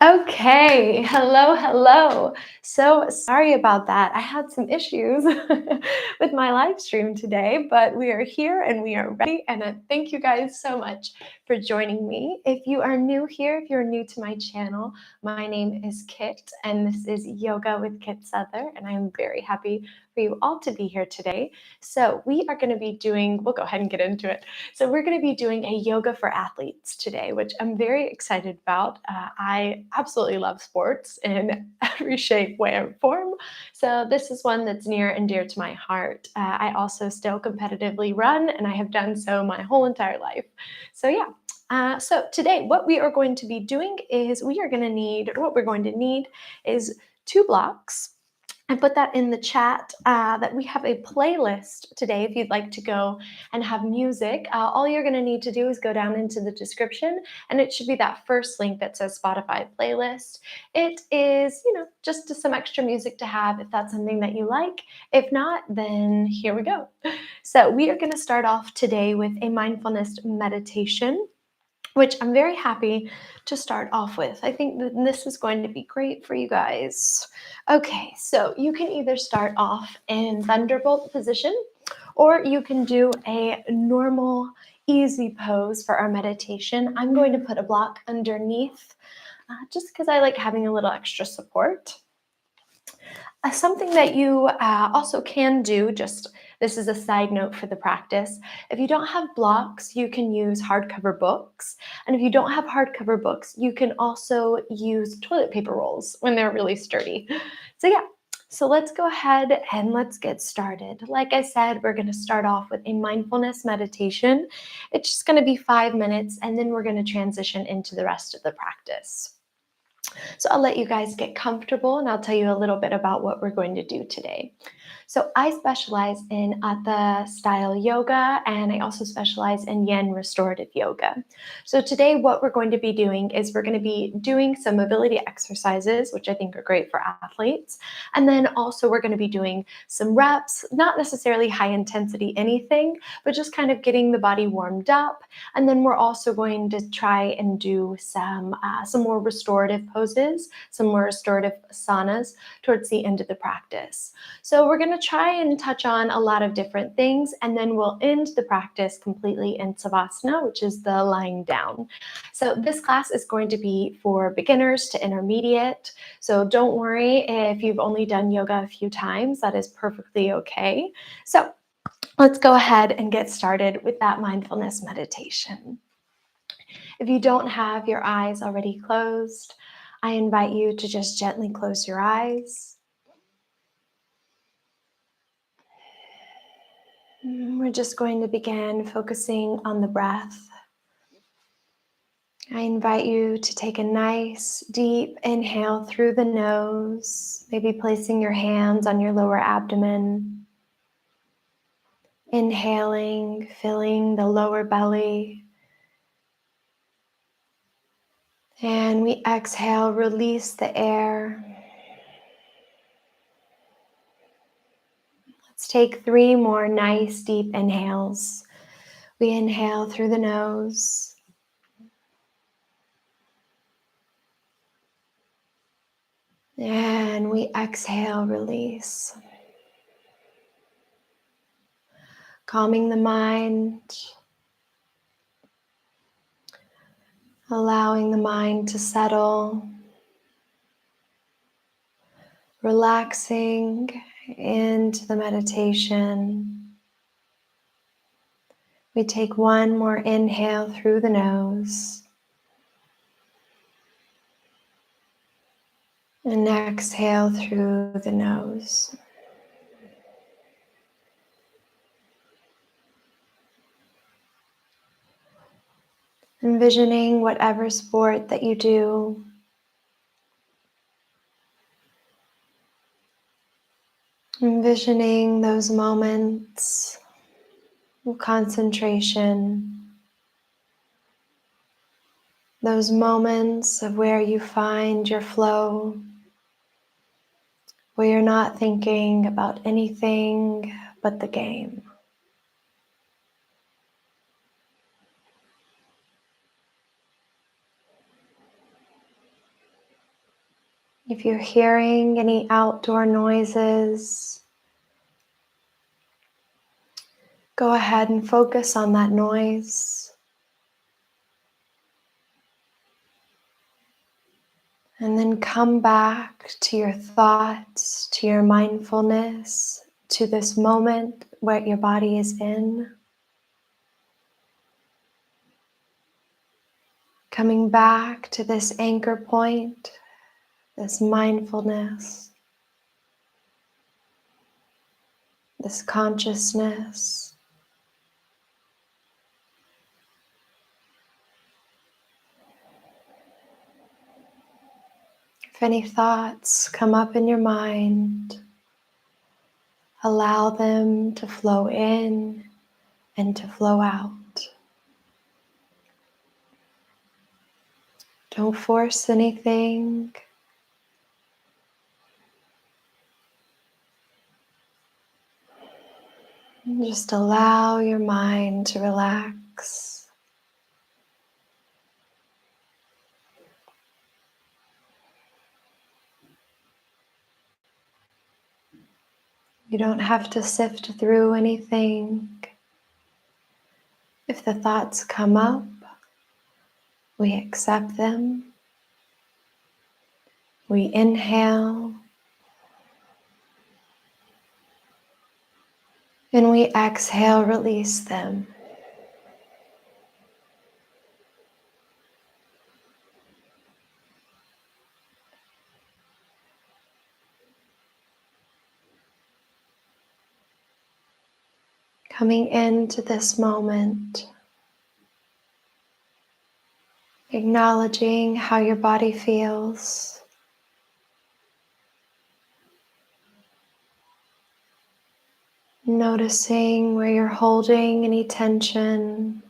Okay, hello, hello. So sorry about that. I had some issues with my live stream today, but we are here and we are ready. And thank you guys so much for joining me. If you are new here, if you're new to my channel, my name is Kit, and this is Yoga with Kit Souther, and I am very happy for you all to be here today. So we are going to be doing, we'll go ahead and get into it. So we're going to be doing a yoga for athletes today, which I'm very excited about. I absolutely love sports in every shape, way, or form. So this is one that's near and dear to my heart. I also still competitively run, and I have done so my whole entire life. So yeah. So today, what we are going to be doing is what we're going to need is 2 blocks. I put that in the chat that we have a playlist today. If you'd like to go and have music, all you're going to need to do is go down into the description, and it should be that first link that says Spotify playlist. It is, just some extra music to have if that's something that you like. If not, then here we go. So we are going to start off today with a mindfulness meditation, which I'm very happy to start off with. I think that this is going to be great for you guys. Okay, so you can either start off in thunderbolt position, or you can do a normal, easy pose for our meditation. I'm going to put a block underneath just because I like having a little extra support. Something that you also can do, this is a side note for the practice. If you don't have blocks, you can use hardcover books. And if you don't have hardcover books, you can also use toilet paper rolls when they're really sturdy. So yeah, so let's go ahead and let's get started. Like I said, we're going to start off with a mindfulness meditation. It's just going to be 5 minutes, and then we're going to transition into the rest of the practice. So I'll let you guys get comfortable, and I'll tell you a little bit about what we're going to do today. So I specialize in Hatha style yoga, and I also specialize in Yin restorative yoga. So today what we're going to be doing is we're going to be doing some mobility exercises, which I think are great for athletes. And then also we're going to be doing some reps, not necessarily high intensity anything, but just kind of getting the body warmed up. And then we're also going to try and do some more restorative poses, some more restorative asanas towards the end of the practice. So we're going to try and touch on a lot of different things, and then we'll end the practice completely in Savasana, which is the lying down. So this class is going to be for beginners to intermediate. So don't worry if you've only done yoga a few times, that is perfectly okay. So let's go ahead and get started with that mindfulness meditation. If you don't have your eyes already closed, I invite you to just gently close your eyes. We're just going to begin focusing on the breath. I invite you to take a nice deep inhale through the nose, maybe placing your hands on your lower abdomen. Inhaling, filling the lower belly. And we exhale, release the air. Let's take 3 more nice deep inhales. We inhale through the nose. And we exhale, release. Calming the mind. Allowing the mind to settle. Relaxing into the meditation. We take 1 more inhale through the nose. And exhale through the nose. Envisioning whatever sport that you do. Envisioning those moments of concentration. Those moments of where you find your flow, where you're not thinking about anything but the game. If you're hearing any outdoor noises, go ahead and focus on that noise. And then come back to your thoughts, to your mindfulness, to this moment where your body is in. Coming back to this anchor point, this mindfulness, this consciousness. If any thoughts come up in your mind, allow them to flow in and to flow out. Don't force anything. Just allow your mind to relax. You don't have to sift through anything. If the thoughts come up, we accept them. We inhale and we exhale, release them. Coming into this moment, acknowledging how your body feels. Noticing where you're holding any tension.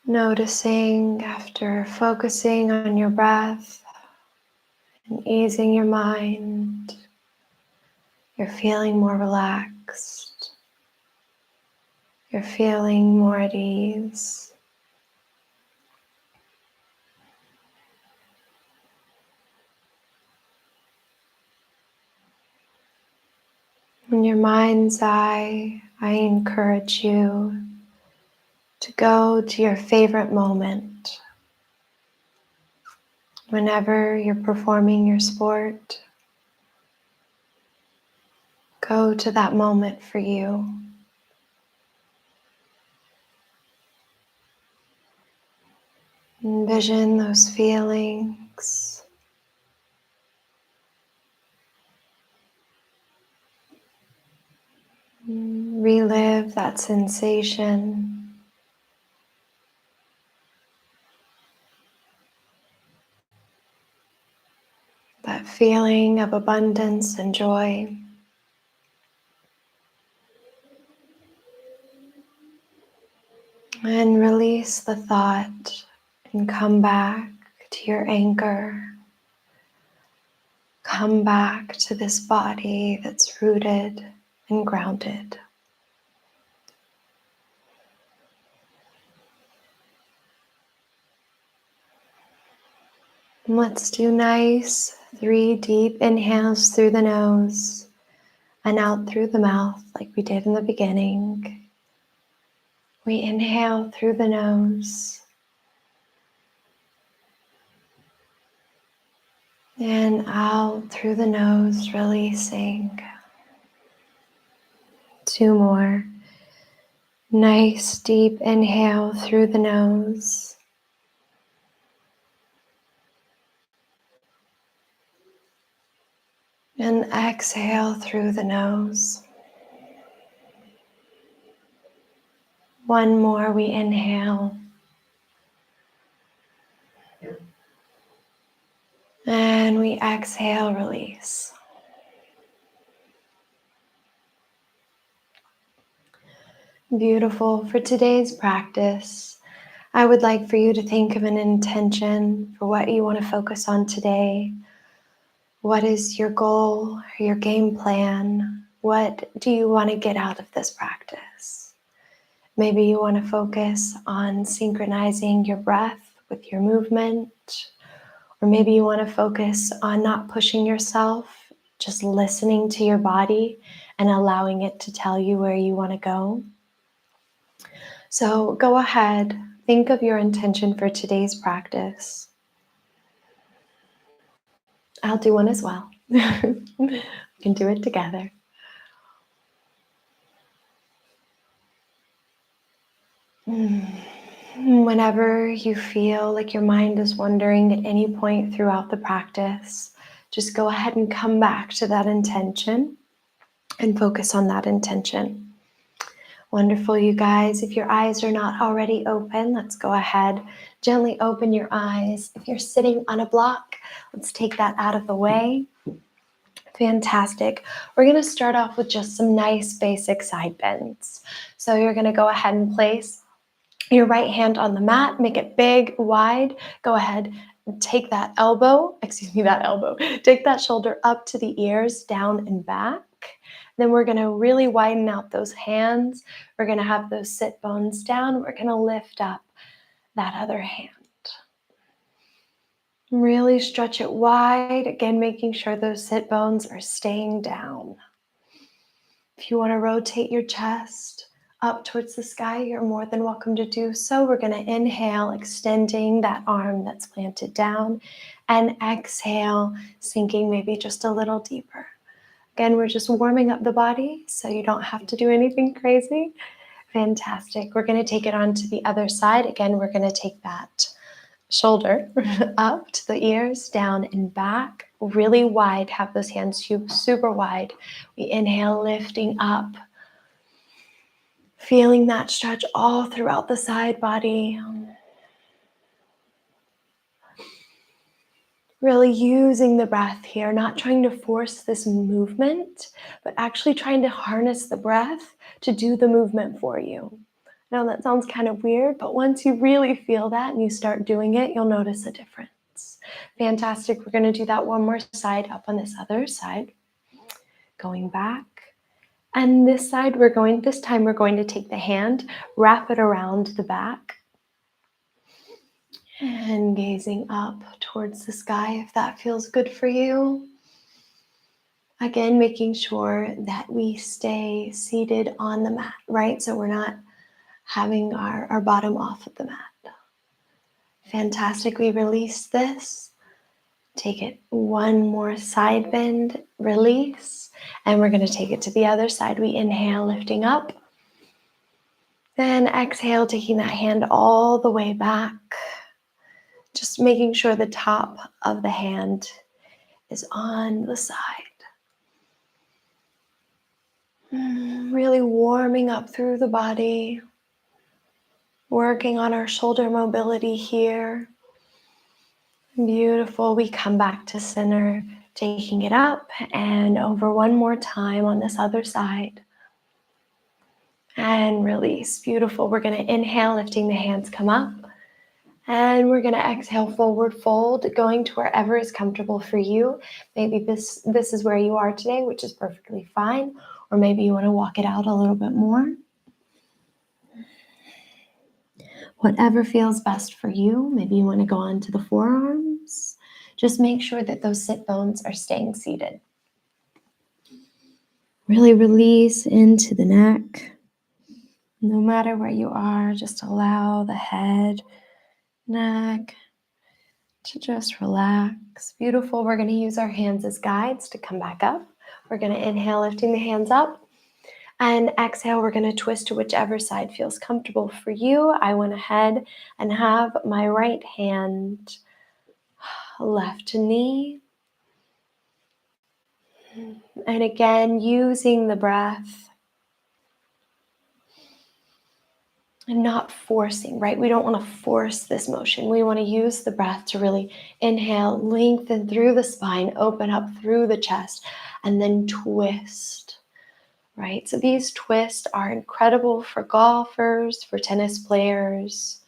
Noticing after focusing on your breath and easing your mind, you're feeling more relaxed. You're feeling more at ease. In your mind's eye, I encourage you to go to your favorite moment. Whenever you're performing your sport, go to that moment for you. Envision those feelings. Relive that sensation. That feeling of abundance and joy. And release the thought and come back to your anchor. Come back to this body that's rooted and grounded. And let's do nice 3 deep inhales through the nose and out through the mouth like we did in the beginning. We inhale through the nose and out through the nose, releasing. 2 more. Nice deep inhale through the nose. And exhale through the nose. 1 more, we inhale. And we exhale, release. Beautiful. For today's practice, I would like for you to think of an intention for what you want to focus on today. What is your goal or your game plan? What do you want to get out of this practice? Maybe you want to focus on synchronizing your breath with your movement, or maybe you want to focus on not pushing yourself, just listening to your body and allowing it to tell you where you want to go. So go ahead, think of your intention for today's practice. I'll do one as well. We can do it together. Whenever you feel like your mind is wandering at any point throughout the practice, just go ahead and come back to that intention and focus on that intention. Wonderful, you guys. If your eyes are not already open, let's go ahead. Gently open your eyes. If you're sitting on a block, let's take that out of the way. Fantastic. We're going to start off with just some nice basic side bends. So you're going to go ahead and place your right hand on the mat, make it big, wide. Go ahead and take that take that shoulder up to the ears, down and back. Then we're going to really widen out those hands. We're going to have those sit bones down. We're going to lift up that other hand. Really stretch it wide. Again, making sure those sit bones are staying down. If you want to rotate your chest up towards the sky, you're more than welcome to do so. We're going to inhale, extending that arm that's planted down, and exhale, sinking maybe just a little deeper. Again, we're just warming up the body, so you don't have to do anything crazy. Fantastic. We're going to take it on to the other side. Again, we're going to take that shoulder up to the ears, down and back, really wide. Have those hands super wide. We inhale, lifting up, feeling that stretch all throughout the side body. Really using the breath here, not trying to force this movement, but actually trying to harness the breath to do the movement for you. Now that sounds kind of weird, but once you really feel that and you start doing it, you'll notice a difference. Fantastic. We're going to do that one more side up on this other side. Going back. And this time we're going to take the hand, wrap it around the back, and gazing up towards the sky if that feels good for you. Again, making sure that we stay seated on the mat, right? So we're not having our bottom off of the mat. Fantastic. We release this. Take it one more side bend, release, and we're going to take it to the other side. We inhale, lifting up. Then exhale, taking that hand all the way back. Just making sure the top of the hand is on the side. Really warming up through the body. Working on our shoulder mobility here. Beautiful. We come back to center, taking it up and over one more time on this other side. And release. Beautiful. We're going to inhale, lifting the hands, come up. And we're going to exhale, forward fold, going to wherever is comfortable for you. Maybe this is where you are today, which is perfectly fine. Or maybe you want to walk it out a little bit more. Whatever feels best for you. Maybe you want to go on to the forearms. Just make sure that those sit bones are staying seated. Really release into the neck. No matter where you are, just allow the head, neck to just relax. Beautiful. We're going to use our hands as guides to come back up. We're going to inhale, lifting the hands up. And exhale, we're going to twist to whichever side feels comfortable for you. I went ahead and have my right hand left knee. And again, using the breath and not forcing, right? We don't want to force this motion. We want to use the breath to really inhale, lengthen through the spine, open up through the chest, and then twist. Right? So these twists are incredible for golfers, for tennis players,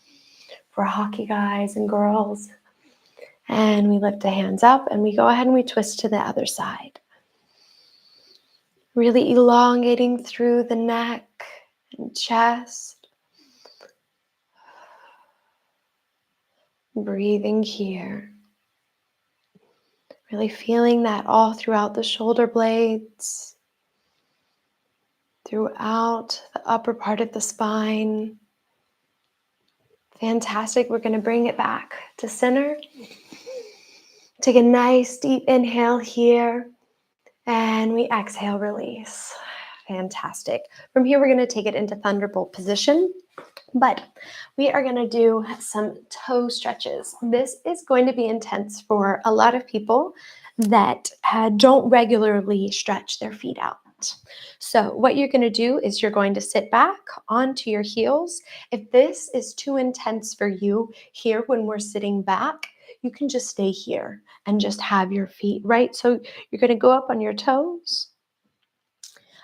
for hockey guys and girls. And we lift the hands up and we go ahead and we twist to the other side. Really elongating through the neck and chest. Breathing here. Really feeling that all throughout the shoulder blades, throughout the upper part of the spine. Fantastic. We're going to bring it back to center. Take a nice deep inhale here. And we exhale, release. Fantastic. From here, we're going to take it into thunderbolt position. But we are going to do some toe stretches. This is going to be intense for a lot of people that don't regularly stretch their feet out. So what you're going to do is you're going to sit back onto your heels. If this is too intense for you here when we're sitting back, you can just stay here and just have your feet, right? So you're going to go up on your toes,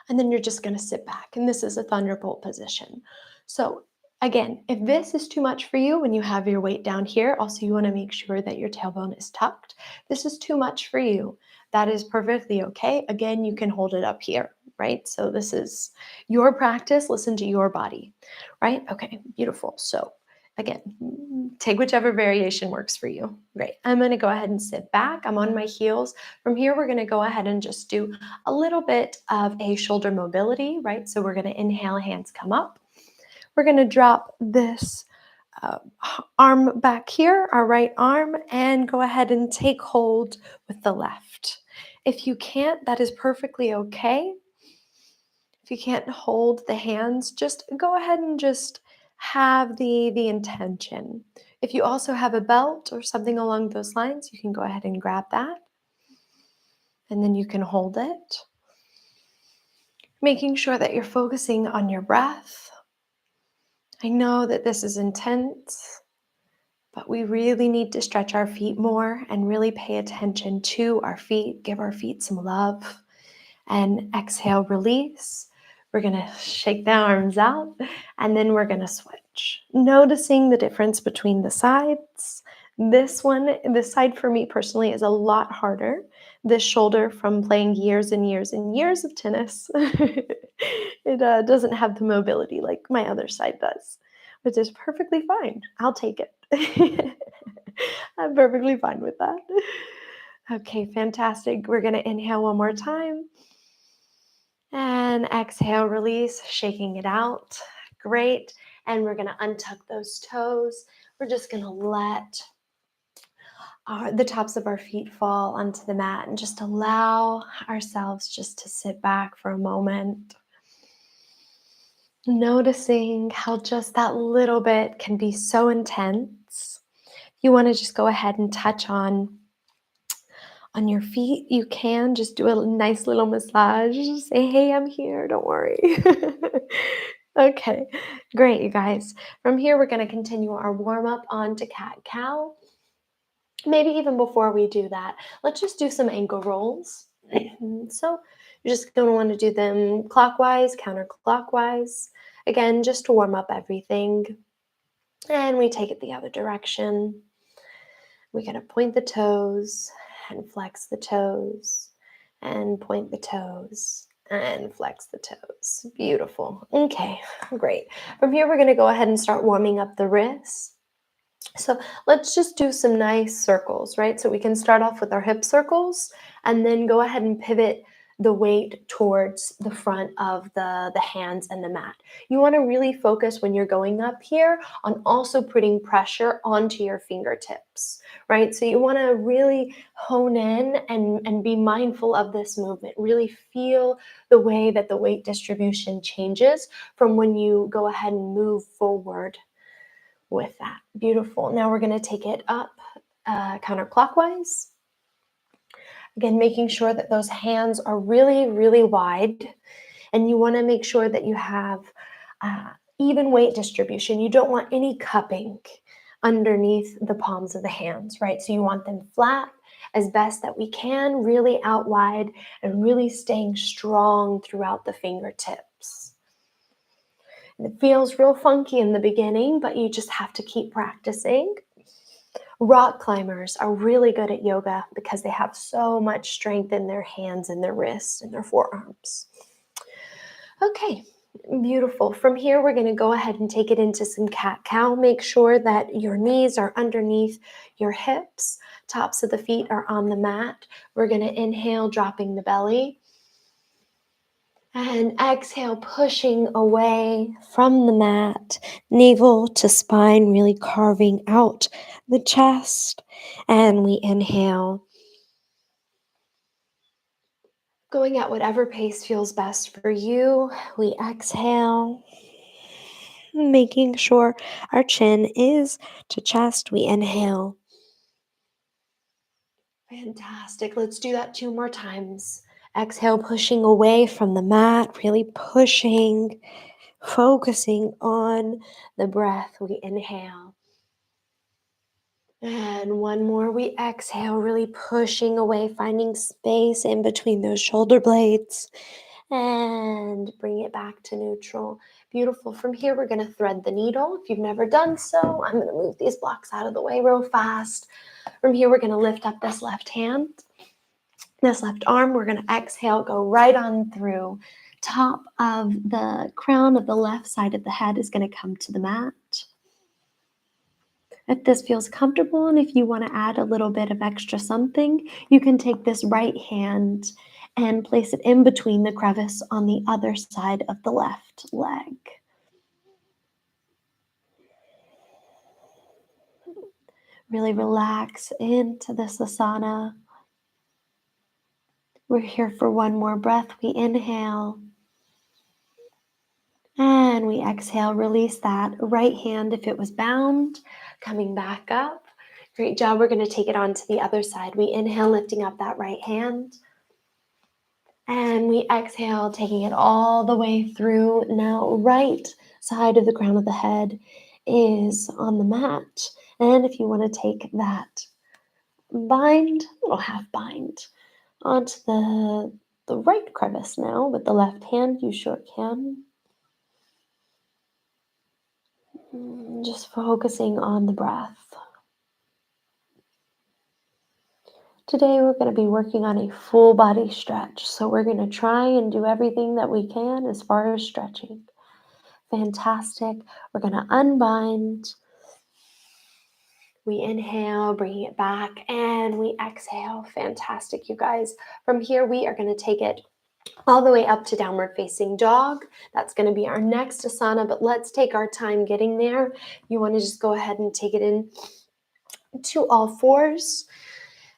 and then you're just going to sit back. And this is a thunderbolt position. So again, if this is too much for you when you have your weight down here, also you want to make sure that your tailbone is tucked. This is too much for you. That is perfectly okay. Again, you can hold it up here, right? So this is your practice. Listen to your body, right? Okay, beautiful. So again, take whichever variation works for you. Great. I'm going to go ahead and sit back. I'm on my heels. From here, we're going to go ahead and just do a little bit of a shoulder mobility, right? So we're going to inhale, hands come up. We're going to drop this arm back here, our right arm, and go ahead and take hold with the left. If you can't, that is perfectly okay. If you can't hold the hands, just go ahead and just have the intention. If you also have a belt or something along those lines, you can go ahead and grab that. And then you can hold it. Making sure that you're focusing on your breath. I know that this is intense, but we really need to stretch our feet more and really pay attention to our feet, give our feet some love, and exhale, release. We're going to shake the arms out, and then we're going to switch. Noticing the difference between the sides. This side for me personally is a lot harder. This shoulder, from playing years and years and years of tennis, it doesn't have the mobility like my other side does, which is perfectly fine. I'll take it. I'm perfectly fine with that. Okay, fantastic. We're going to inhale one more time. And exhale, release, shaking it out. Great. And we're going to untuck those toes. We're just going to let the tops of our feet fall onto the mat and just allow ourselves just to sit back for a moment. Noticing how just that little bit can be so intense. You want to just go ahead and touch on your feet. You can just do a nice little massage. Just say, hey, I'm here. Don't worry. Okay, great, you guys. From here, we're going to continue our warm-up on to cat-cow. Maybe even before we do that, let's just do some ankle rolls. So you're just going to want to do them clockwise, counterclockwise. Again, just to warm up everything. And we take it the other direction. We're going to point the toes and flex the toes and point the toes and flex the toes. Beautiful. Okay, great. From here, we're going to go ahead and start warming up the wrists. So let's just do some nice circles, right? So we can start off with our hip circles and then go ahead and pivot the weight towards the front of the hands and the mat. You want to really focus when you're going up here on also putting pressure onto your fingertips, right? So you want to really hone in and be mindful of this movement. Really feel the way that the weight distribution changes from when you go ahead and move forward with that. Beautiful. Now we're going to take it up counterclockwise. Again, making sure that those hands are really, really wide. And you want to make sure that you have even weight distribution. You don't want any cupping underneath the palms of the hands, right? So you want them flat as best that we can, really out wide, and really staying strong throughout the fingertips. It feels real funky in the beginning, but you just have to keep practicing. Rock climbers are really good at yoga because they have so much strength in their hands and their wrists and their forearms. Okay, Beautiful. From here, we're going to go ahead and take it into some cat-cow. Make sure that your knees are underneath your hips. Tops of the feet are on the mat. We're going to inhale, dropping the belly. And exhale, pushing away from the mat, navel to spine, really carving out the chest. And we inhale, going at whatever pace feels best for you. We exhale, making sure our chin is to chest. We inhale. Fantastic. Let's do that 2 more times. Exhale, pushing away from the mat, really pushing, focusing on the breath. We inhale. And 1 more. We exhale, really pushing away, finding space in between those shoulder blades. And bring it back to neutral. Beautiful. From here, we're going to thread the needle. If you've never done so, I'm going to move these blocks out of the way real fast. From here, we're going to lift up this left hand, this left arm. We're going to exhale, go right on through. Top of the crown of the left side of the head is going to come to the mat. If this feels comfortable and if you want to add a little bit of extra something, you can take this right hand and place it in between the crevice on the other side of the left leg. Really relax into this asana. We're here for 1 more breath. We inhale and we exhale. Release that right hand if it was bound, coming back up. Great job. We're going to take it on to the other side. We inhale, lifting up that right hand. And we exhale, taking it all the way through. Now, right side of the crown of the head is on the mat. And if you want to take that bind, little half bind, onto the right crevice now with the left hand, you sure can. Just focusing on the breath. Today we're going to be working on a full body stretch. So we're going to try and do everything that we can as far as stretching. Fantastic. We're going to unbind. We inhale, bringing it back, and we exhale. Fantastic, you guys. From here, we are going to take it all the way up to downward facing dog. That's going to be our next asana, but let's take our time getting there. You want to just go ahead and take it in to all fours.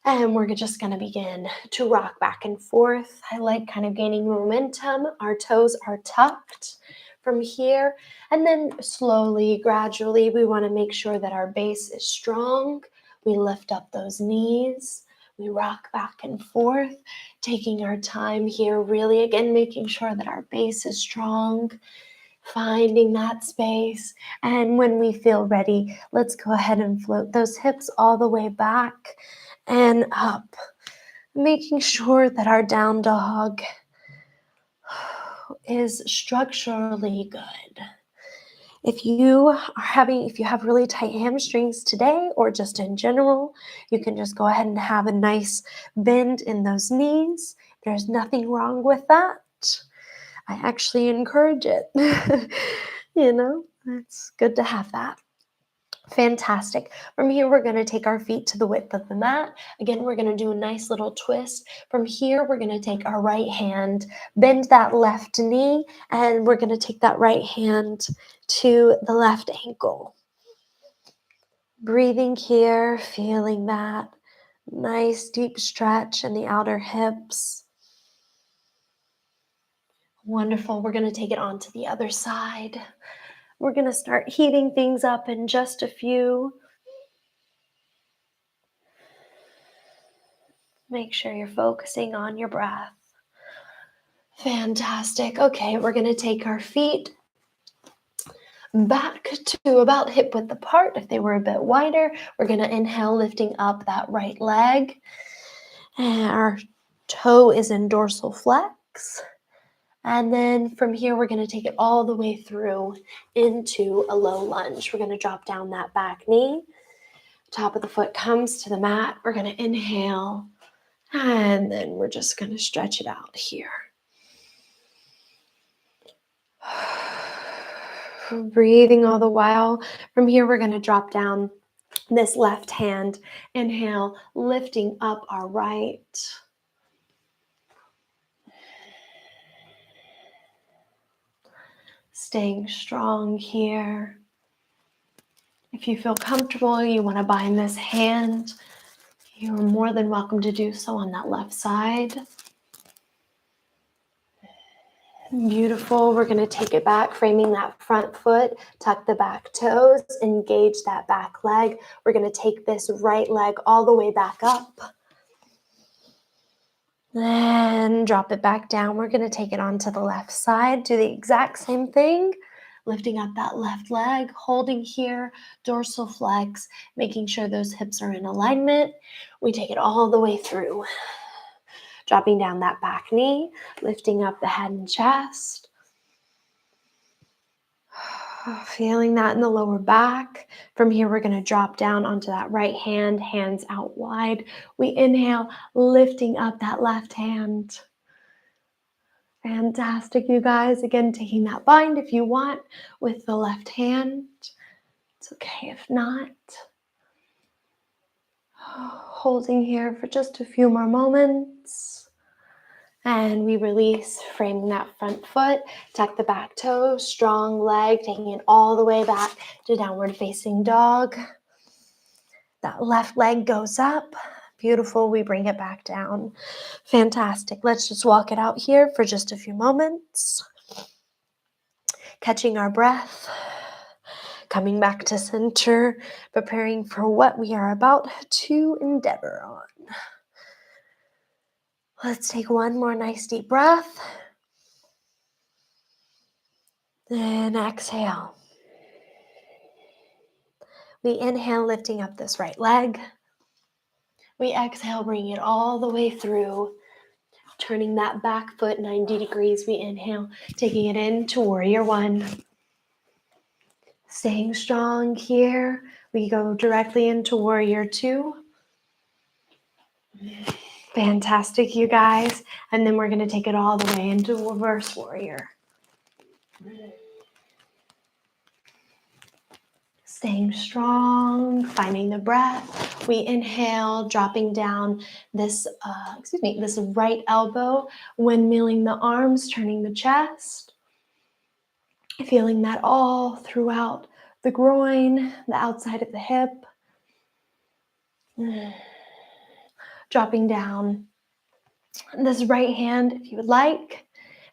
And we're just going to begin to rock back and forth. I like kind of gaining momentum. Our toes are tucked from here. And then slowly, gradually, we want to make sure that our base is strong. We lift up those knees. We rock back and forth, taking our time here, really, again, making sure that our base is strong, finding that space. And when we feel ready, let's go ahead and float those hips all the way back and up, making sure that our down dog is structurally good. If you have really tight hamstrings today or just in general, you can just go ahead and have a nice bend in those knees. There's nothing wrong with that. I actually encourage it. It's good to have that. Fantastic. From here, we're going to take our feet to the width of the mat. Again, we're going to do a nice little twist. From here, we're going to take our right hand, bend that left knee, and we're going to take that right hand to the left ankle. Breathing here, feeling that nice deep stretch in the outer hips. Wonderful. We're going to take it on to the other side. We're going to start heating things up in just a few. Make sure you're focusing on your breath. Fantastic. Okay, we're going to take our feet back to about hip width apart. If they were a bit wider, we're going to inhale, lifting up that right leg. And our toe is in dorsal flex. And then from here, we're going to take it all the way through into a low lunge. We're going to drop down that back knee. Top of the foot comes to the mat. We're going to inhale. And then we're just going to stretch it out here. Breathing all the while. From here, we're going to drop down this left hand. Inhale, lifting up our right. Staying strong here. If you feel comfortable, you want to bind this hand, you are more than welcome to do so on that left side. Beautiful. We're going to take it back, framing that front foot, tuck the back toes, engage that back leg. We're going to take this right leg all the way back up. Then drop it back down. We're going to take it onto the left side. Do the exact same thing. Lifting up that left leg, holding here, dorsal flex, making sure those hips are in alignment. We take it all the way through. Dropping down that back knee, lifting up the head and chest. Feeling that in the lower back. From here, we're going to drop down onto that right hand, hands out wide. We inhale, lifting up that left hand. Fantastic, you guys. Again, taking that bind if you want with the left hand. It's okay if not. Holding here for just a few more moments. And we release, framing that front foot, tuck the back toe, strong leg, taking it all the way back to downward facing dog. That left leg goes up. Beautiful. We bring it back down. Fantastic. Let's just walk it out here for just a few moments. Catching our breath. Coming back to center. Preparing for what we are about to endeavor on. Let's take one more nice deep breath. Then exhale. We inhale, lifting up this right leg. We exhale, bringing it all the way through. Turning that back foot 90 degrees. We inhale, taking it into warrior one. Staying strong here. We go directly into warrior two. Fantastic, you guys. And then we're going to take it all the way into reverse warrior. Staying strong, finding the breath. We inhale, dropping down this right elbow, windmilling the arms, turning the chest. Feeling that all throughout the groin, the outside of the hip. Dropping down this right hand if you would like,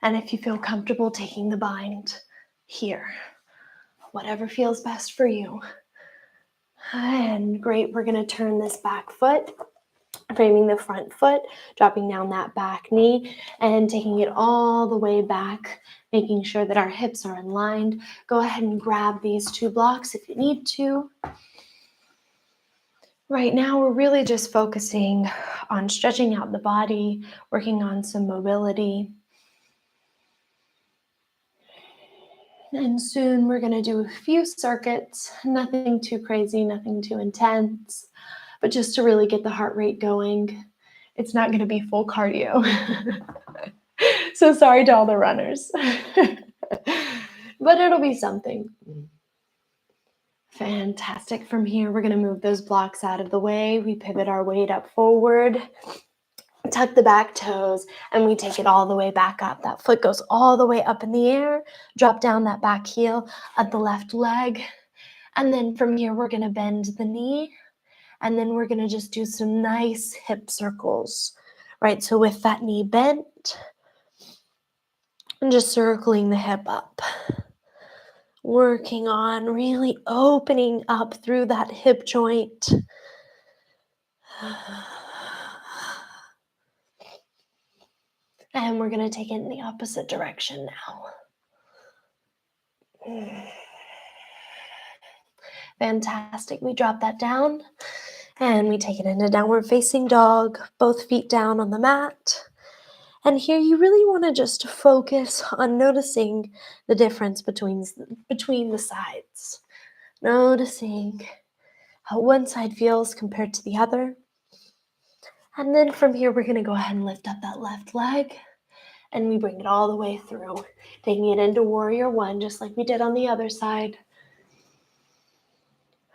and if you feel comfortable taking the bind here. Whatever feels best for you. And great, we're going to turn this back foot, framing the front foot, dropping down that back knee, and taking it all the way back, making sure that our hips are aligned. Go ahead and grab these two blocks if you need to. Right now, we're really just focusing on stretching out the body, working on some mobility. And soon we're going to do a few circuits, nothing too crazy, nothing too intense, but just to really get the heart rate going. It's not going to be full cardio. So sorry to all the runners. But it'll be something. Fantastic. From here, we're going to move those blocks out of the way. We pivot our weight up forward. Tuck the back toes, and we take it all the way back up. That foot goes all the way up in the air. Drop down that back heel at the left leg. And then from here, we're going to bend the knee. And then we're going to just do some nice hip circles, right? So with that knee bent, and just circling the hip up. Working on really opening up through that hip joint. And we're going to take it in the opposite direction now. Fantastic. We drop that down and we take it into downward facing dog, both feet down on the mat. And here you really want to just focus on noticing the difference between the sides. Noticing how one side feels compared to the other. And then from here, we're going to go ahead and lift up that left leg. And we bring it all the way through, taking it into warrior one, just like we did on the other side.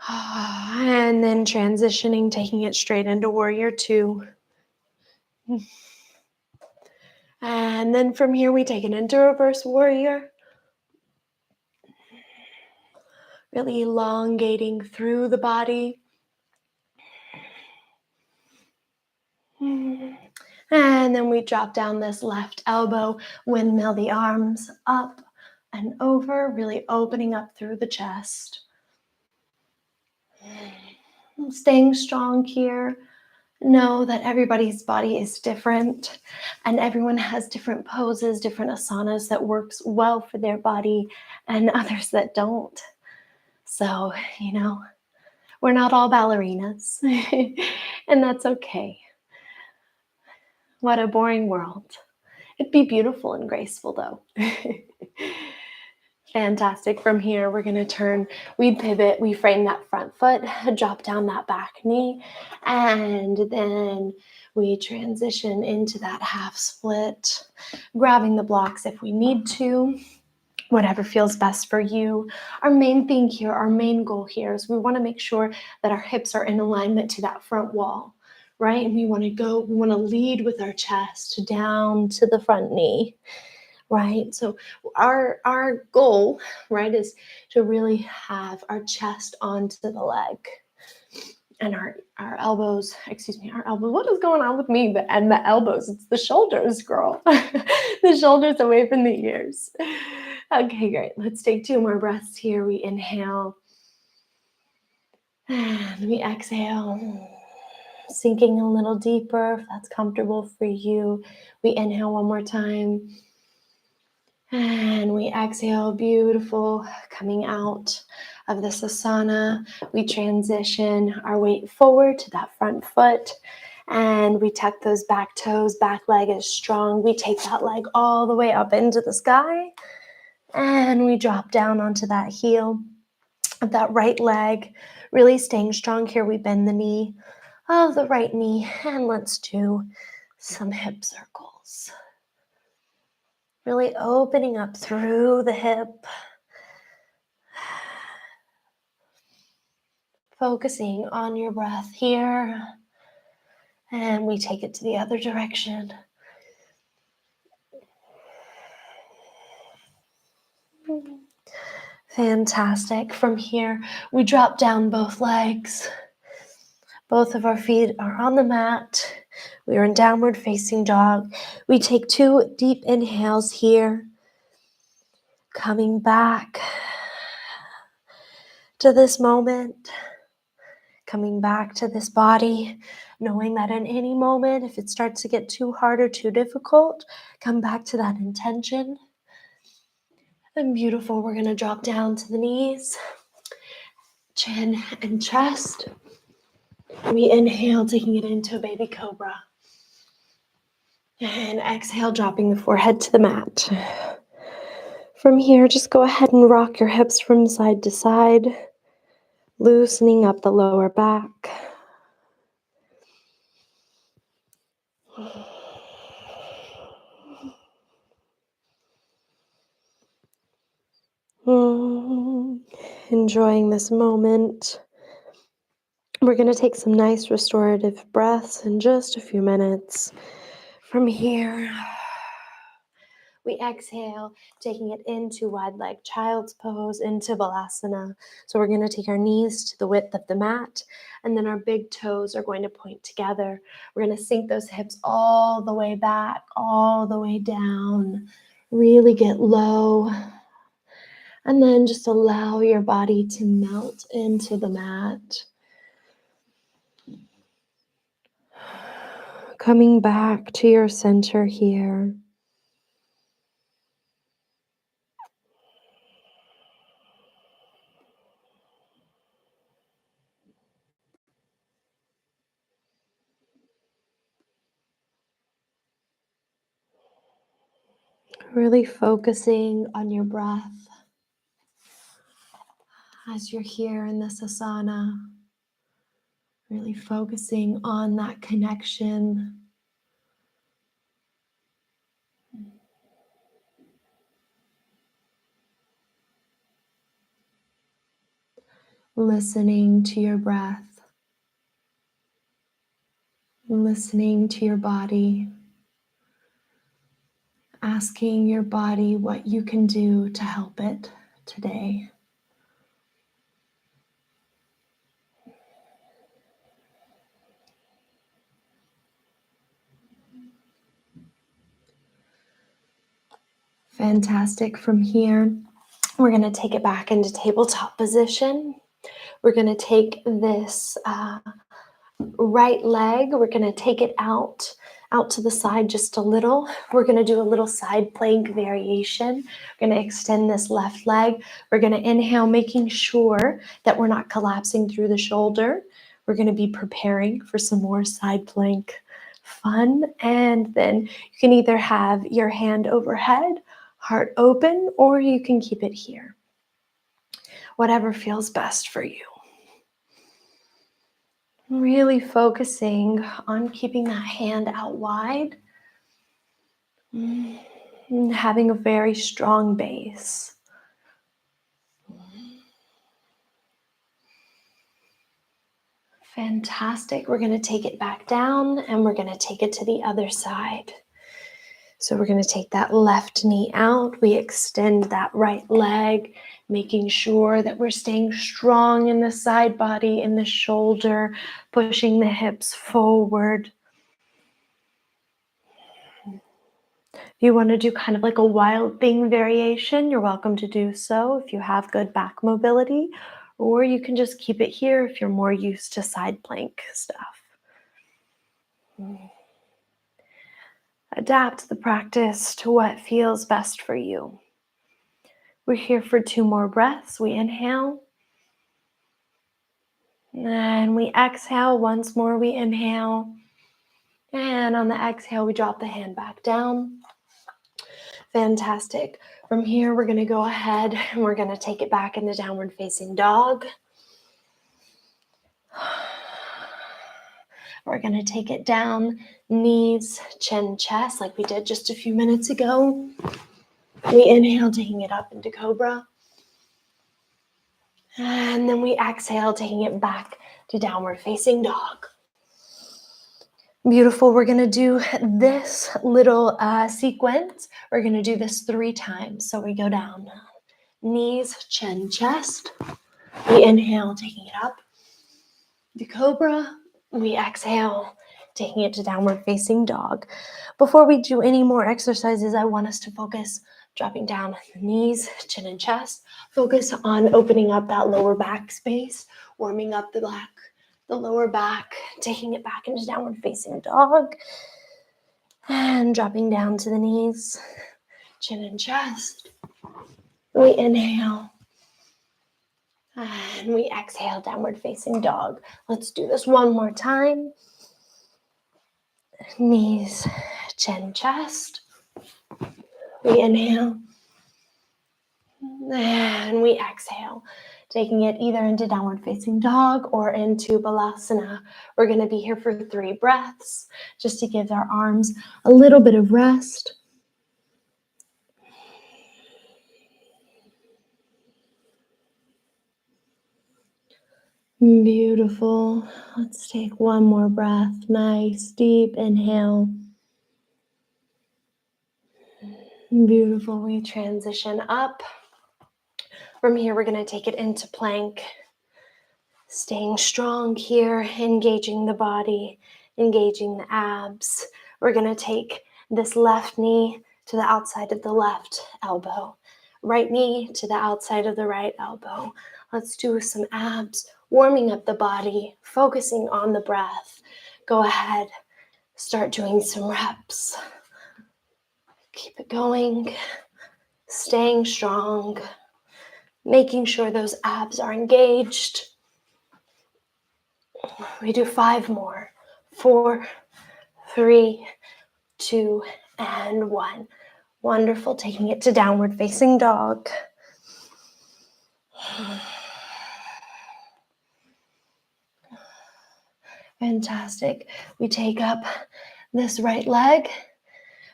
And then transitioning, taking it straight into warrior two. And then from here, we take it into reverse warrior. Really elongating through the body. And then we drop down this left elbow, windmill the arms up and over, really opening up through the chest. Staying strong here. Know that everybody's body is different and everyone has different poses, different asanas that works well for their body and others that don't. So, we're not all ballerinas and that's okay. What a boring world. It'd be beautiful and graceful though. Fantastic. From here, we're going to turn, we pivot, we frame that front foot, drop down that back knee, and then we transition into that half split, grabbing the blocks if we need to, whatever feels best for you. Our main thing here, our main goal here is we want to make sure that our hips are in alignment to that front wall, right? And we want to lead with our chest down to the front knee. Right? So our goal, right, is to really have our chest onto the leg and our elbows, what is going on with me? The elbows, it's the shoulders, girl. The shoulders away from the ears. Okay, great. Let's take 2 more breaths here. We inhale and we exhale, sinking a little deeper if that's comfortable for you. We inhale one more time. And we exhale, beautiful, coming out of this asana. We transition our weight forward to that front foot and we tuck those back toes, back leg is strong. We take that leg all the way up into the sky and we drop down onto that heel of that right leg, really staying strong here. We bend the knee of the right knee and let's do some hip circles. Really opening up through the hip. Focusing on your breath here. And we take it to the other direction. Fantastic. From here, we drop down both legs. Both of our feet are on the mat. We are in downward facing dog. We take 2 deep inhales here. Coming back to this moment. Coming back to this body. Knowing that in any moment, if it starts to get too hard or too difficult, come back to that intention. And beautiful. We're going to drop down to the knees. Chin and chest. We inhale, taking it into a baby cobra. And exhale, dropping the forehead to the mat. From here, just go ahead and rock your hips from side to side, loosening up the lower back. Enjoying this moment. We're going to take some nice restorative breaths in just a few minutes. From here, we exhale, taking it into wide leg child's pose, into Balasana. So we're going to take our knees to the width of the mat, and then our big toes are going to point together. We're going to sink those hips all the way back, all the way down. Really get low. And then just allow your body to melt into the mat. Coming back to your center here. Really focusing on your breath as you're here in this asana. Really focusing on that connection. listening to your breath, listening to your body, asking your body what you can do to help it today. Fantastic. From here, we're going to take it back into tabletop position. We're going to take this right leg, we're going to take it out to the side just a little. We're going to do a little side plank variation. We're going to extend this left leg. We're going to inhale, making sure that we're not collapsing through the shoulder. We're going to be preparing for some more side plank fun. And then you can either have your hand overhead, heart open, or you can keep it here. Whatever feels best for you. Really focusing on keeping that hand out wide and having a very strong base. Fantastic. We're going to take it back down and we're going to take it to the other side. So we're going to take that left knee out. We extend that right leg, making sure that we're staying strong in the side body, in the shoulder, pushing the hips forward. If you want to do kind of like a wild thing variation, you're welcome to do so if you have good back mobility, or you can just keep it here if you're more used to side plank stuff. Adapt the practice to what feels best for you. We're here for 2 more breaths. We inhale, and we exhale. Once more, we inhale, and on the exhale, we drop the hand back down. Fantastic. From here, we're going to go ahead and we're going to take it back into downward facing dog. We're going to take it down, knees, chin, chest, like we did just a few minutes ago. We inhale, taking it up into cobra. And then we exhale, taking it back to downward facing dog. Beautiful. We're going to do this little sequence. We're going to do this 3 times. So we go down, knees, chin, chest. We inhale, taking it up to cobra. We exhale, taking it to downward facing dog. Before we do any more exercises, I want us to focus, dropping down knees, chin, and chest. Focus on opening up that lower back space, warming up the lower back, taking it back into downward facing dog, and dropping down to the knees, chin and chest. We inhale, and we exhale, downward facing dog. Let's do this one more time. Knees, chin, chest. We inhale, and we exhale, taking it either into downward facing dog or into balasana. We're going to be here for 3 breaths, just to give our arms a little bit of rest. Beautiful. Let's take one more breath. Nice, deep inhale. Beautiful. We transition up. From here, we're going to take it into plank. Staying strong here, engaging the body, engaging the abs. We're going to take this left knee to the outside of the left elbow. Right knee to the outside of the right elbow. Let's do some abs, warming up the body, focusing on the breath. Go ahead, start doing some reps. Keep it going, staying strong, making sure those abs are engaged. We do 5 more. 4, 3, 2, and 1. Wonderful. Taking it to downward facing dog. Fantastic. We take up this right leg.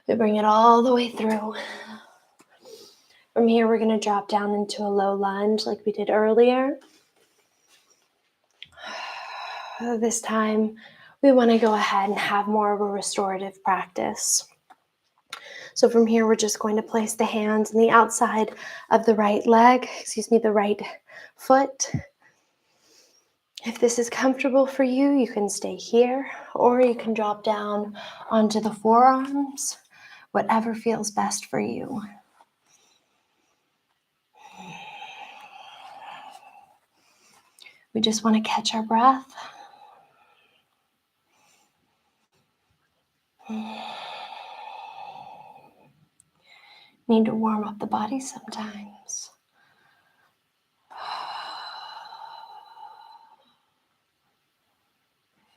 We bring it all the way through. From here, we're going to drop down into a low lunge like we did earlier. This time, we want to go ahead and have more of a restorative practice. So from here, we're just going to place the hands on the outside of the right leg, the right foot. If this is comfortable for you, you can stay here, or you can drop down onto the forearms, whatever feels best for you. We just want to catch our breath. Need to warm up the body sometimes.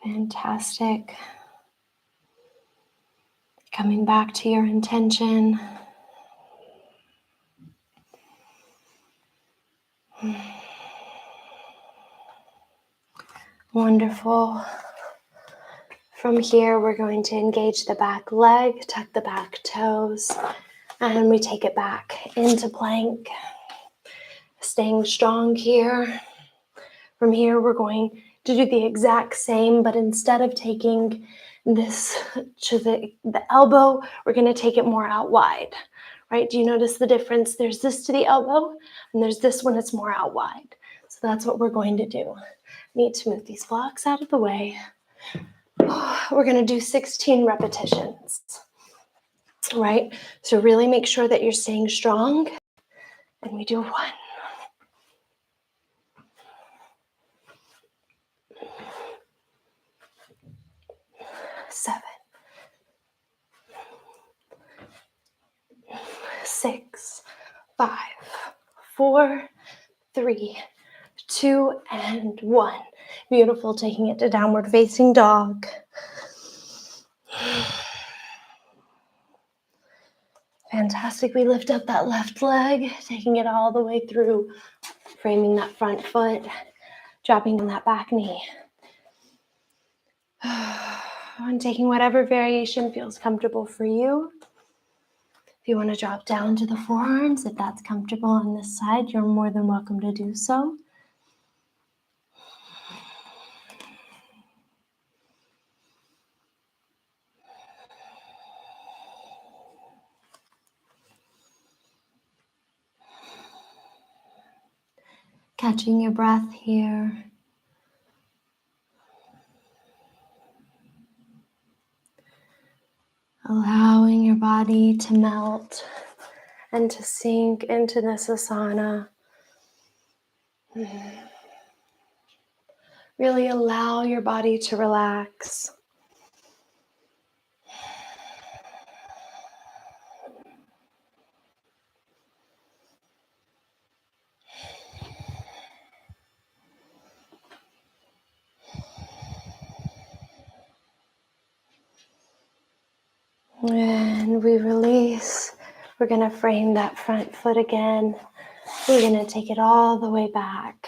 Fantastic. Coming back to your intention. Wonderful. From here, we're going to engage the back leg, tuck the back toes, and we take it back into plank. Staying strong here. From here, we're going to do the exact same, but instead of taking this to the elbow, we're going to take it more out wide, right? Do you notice the difference? There's this to the elbow, and there's this one that's more out wide. So that's what we're going to do. Need to move these blocks out of the way. We're going to do 16 repetitions, right? So really make sure that you're staying strong. And we do 1, 7, 6, 5, 4, 3, 2, and 1. Beautiful. Taking it to downward facing dog. Fantastic. We lift up that left leg, taking it all the way through, framing that front foot, dropping on that back knee. And taking whatever variation feels comfortable for you. If you want to drop down to the forearms, if that's comfortable on this side, you're more than welcome to do so. Catching your breath here. Allowing your body to melt and to sink into this asana. Really allow your body to relax. And we release. We're going to frame that front foot again. We're going to take it all the way back.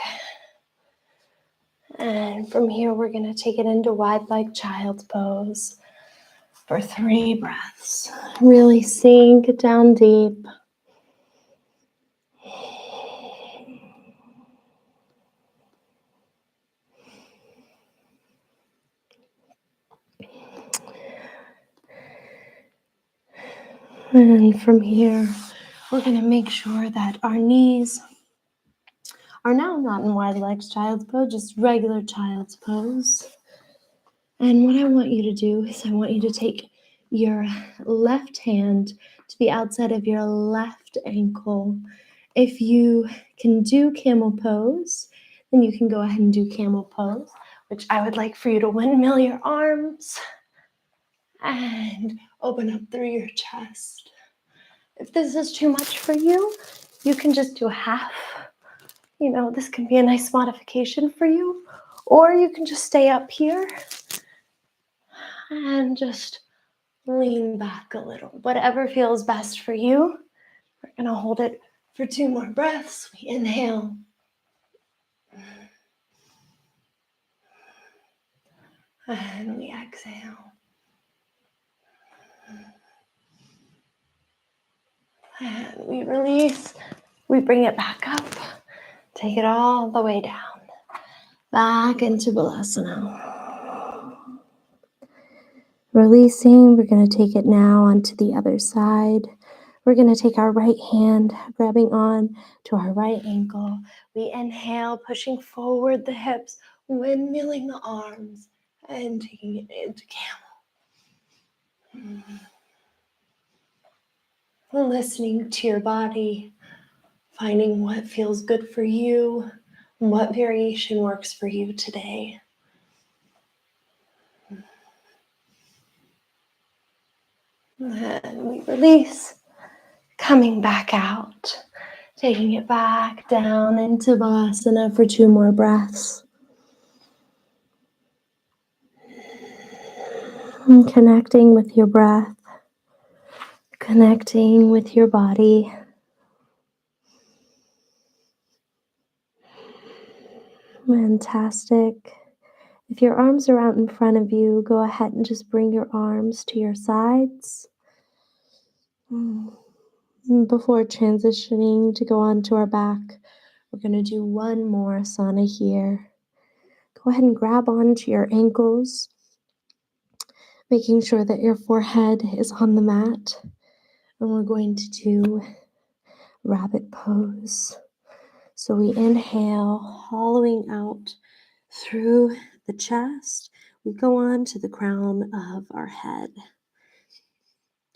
And from here, we're going to take it into wide leg child's pose for 3 breaths. Really sink down deep. And from here, we're going to make sure that our knees are now not in wide legs child's pose, just regular child's pose. And what I want you to do is I want you to take your left hand to the outside of your left ankle. If you can do camel pose, then you can go ahead and do camel pose, which I would like for you to windmill your arms and open up through your chest. If this is too much for you, you can just do half. This can be a nice modification for you. Or you can just stay up here and just lean back a little. Whatever feels best for you. We're going to hold it for 2 more breaths. We inhale. And we exhale. And we release. We bring it back up. Take it all the way down. back into Balasana. Releasing, we're going to take it now onto the other side. We're going to take our right hand, grabbing on to our right ankle. We inhale, pushing forward the hips, windmilling the arms, and taking it into camel. Listening to your body, finding what feels good for you, and what variation works for you today. And we release, coming back out, taking it back down into Savasana for 2 more breaths. And connecting with your breath, connecting with your body. Fantastic. If your arms are out in front of you, go ahead and just bring your arms to your sides. Before transitioning to go onto our back, we're going to do one more asana here. Go ahead and grab onto your ankles, making sure that your forehead is on the mat. And we're going to do rabbit pose. So we inhale, hollowing out through the chest. We go on to the crown of our head,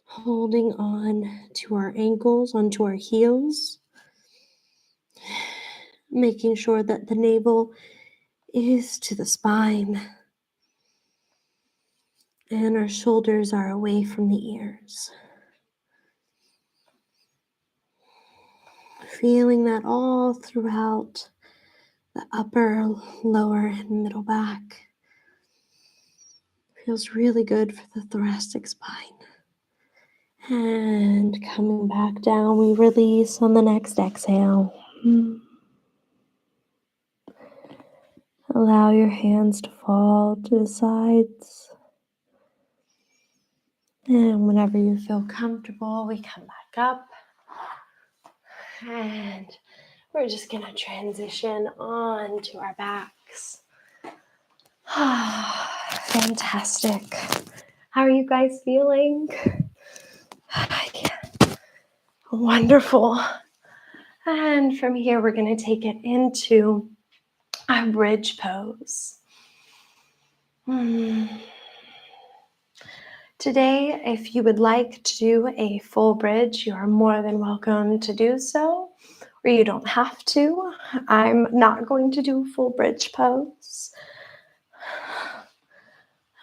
holding on to our ankles, onto our heels, making sure that the navel is to the spine and our shoulders are away from the ears. Feeling that all throughout the upper, lower, and middle back. Feels really good for the thoracic spine. And coming back down, we release on the next exhale. Allow your hands to fall to the sides. And whenever you feel comfortable, we come back up. And we're just going to transition on to our backs. Fantastic. How are you guys feeling? Wonderful. And from here, we're going to take it into a bridge pose. Today, if you would like to do a full bridge, you are more than welcome to do so, or you don't have to. I'm not going to do a full bridge pose.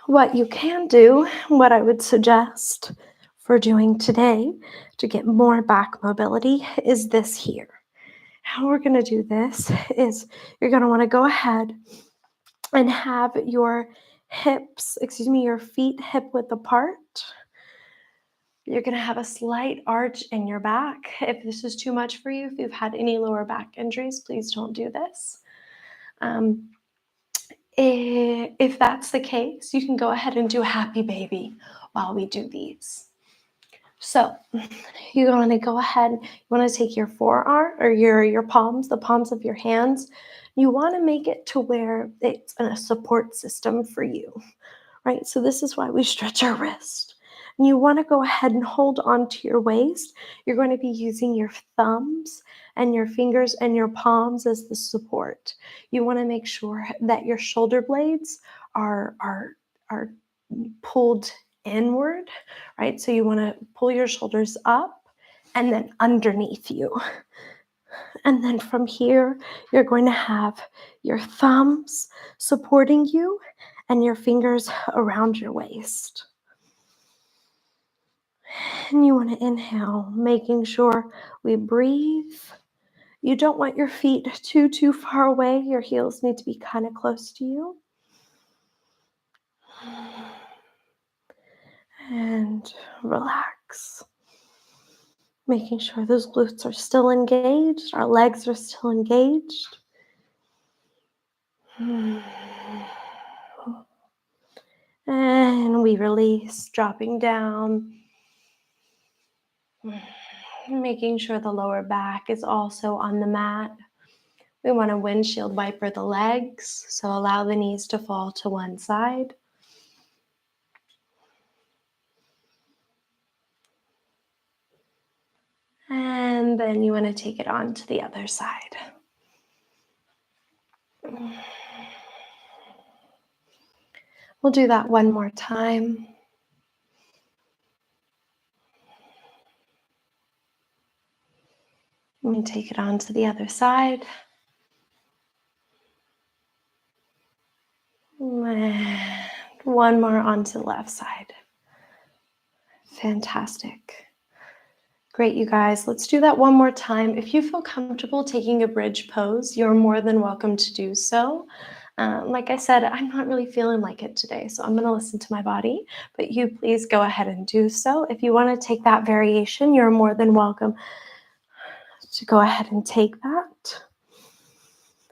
What you can do, what I would suggest for doing today to get more back mobility is this here. How we're going to do this is you're going to want to go ahead and have your your feet hip width apart. You're going to have a slight arch in your back. If this is too much for you, if you've had any lower back injuries, please don't do this. If that's the case, you can go ahead and do a happy baby while we do these. So you want to go ahead, you want to take your forearm or your palms, the palms of your hands. You want to make it to where it's a support system for you, right? So this is why we stretch our wrist. And you want to go ahead and hold on to your waist. You're going to be using your thumbs and your fingers and your palms as the support. You want to make sure that your shoulder blades are pulled inward, right? So you want to pull your shoulders up and then underneath you. And then from here, you're going to have your thumbs supporting you and your fingers around your waist. And you want to inhale, making sure we breathe. You don't want your feet too far away. Your heels need to be kind of close to you. And relax. Making sure those glutes are still engaged, our legs are still engaged. And we release, dropping down. Making sure the lower back is also on the mat. We want to windshield wiper the legs, so allow the knees to fall to one side. And then you want to take it on to the other side. We'll do that one more time. And take it on to the other side. And one more onto the left side. Fantastic. Great, you guys. Let's do that one more time. If you feel comfortable taking a bridge pose, you're more than welcome to do so. Like I said, I'm not really feeling like it today, so I'm going to listen to my body, but you please go ahead and do so. If you want to take that variation, you're more than welcome to go ahead and take that.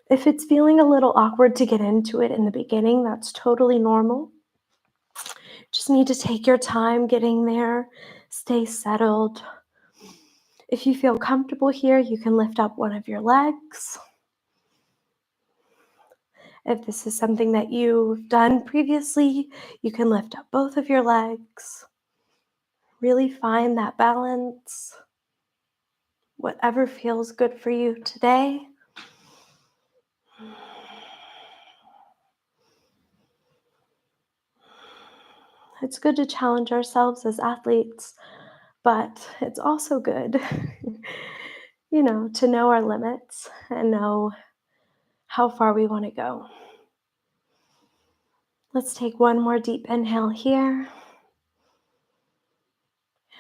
If it's feeling a little awkward to get into it in the beginning, that's totally normal. Just need to take your time getting there, stay settled. If you feel comfortable here, you can lift up one of your legs. If this is something that you've done previously, you can lift up both of your legs. Really find that balance. Whatever feels good for you today. It's good to challenge ourselves as athletes, but it's also good, to know our limits and know how far we want to go. Let's take one more deep inhale here.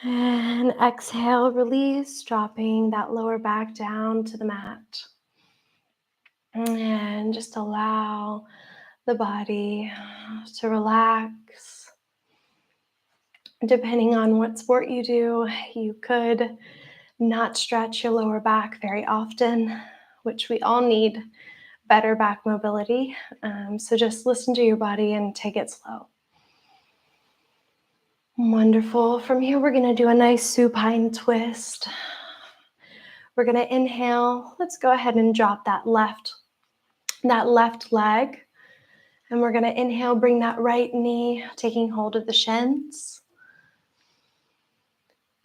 And exhale, release, dropping that lower back down to the mat. And just allow the body to relax. Depending on what sport you do, you could not stretch your lower back very often, which we all need better back mobility. So just listen to your body and take it slow. Wonderful. From here, we're going to do a nice supine twist. We're going to inhale. Let's go ahead and drop that left leg. And we're going to inhale, bring that right knee, taking hold of the shins.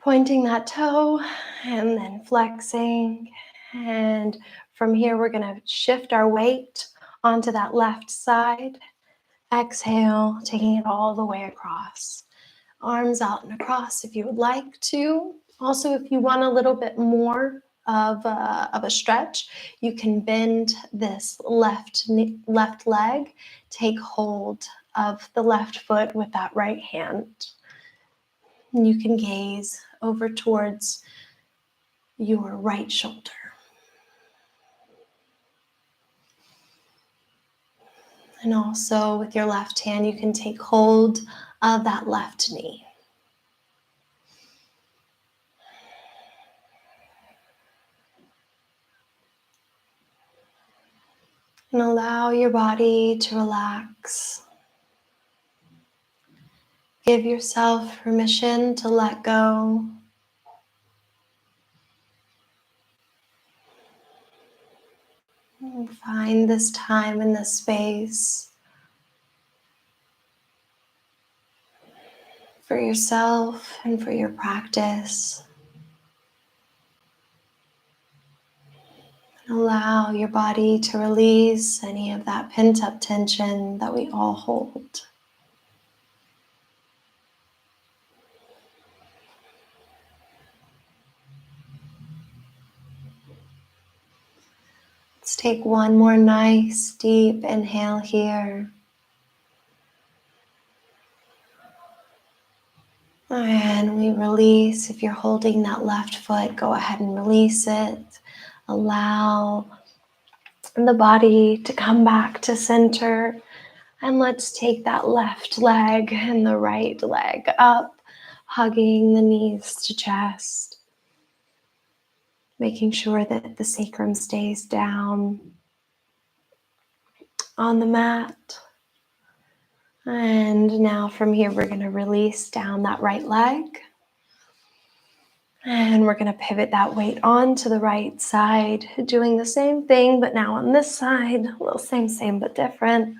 Pointing that toe and then flexing. And from here, we're going to shift our weight onto that left side. Exhale, taking it all the way across. Arms out and across if you would like to. Also, if you want a little bit more of a stretch, you can bend this left leg, take hold of the left foot with that right hand. And you can gaze over towards your right shoulder. And also with your left hand, you can take hold of that left knee. And allow your body to relax. Give yourself permission to let go. And find this time and this space for yourself and for your practice. And allow your body to release any of that pent-up tension that we all hold. Let's take one more nice deep inhale here. And we release. If you're holding that left foot, go ahead and release it. Allow the body to come back to center. And let's take that left leg and the right leg up, hugging the knees to chest. Making sure that the sacrum stays down on the mat. And now from here, we're going to release down that right leg. And we're going to pivot that weight onto the right side, doing the same thing, but now on this side, a little same, but different.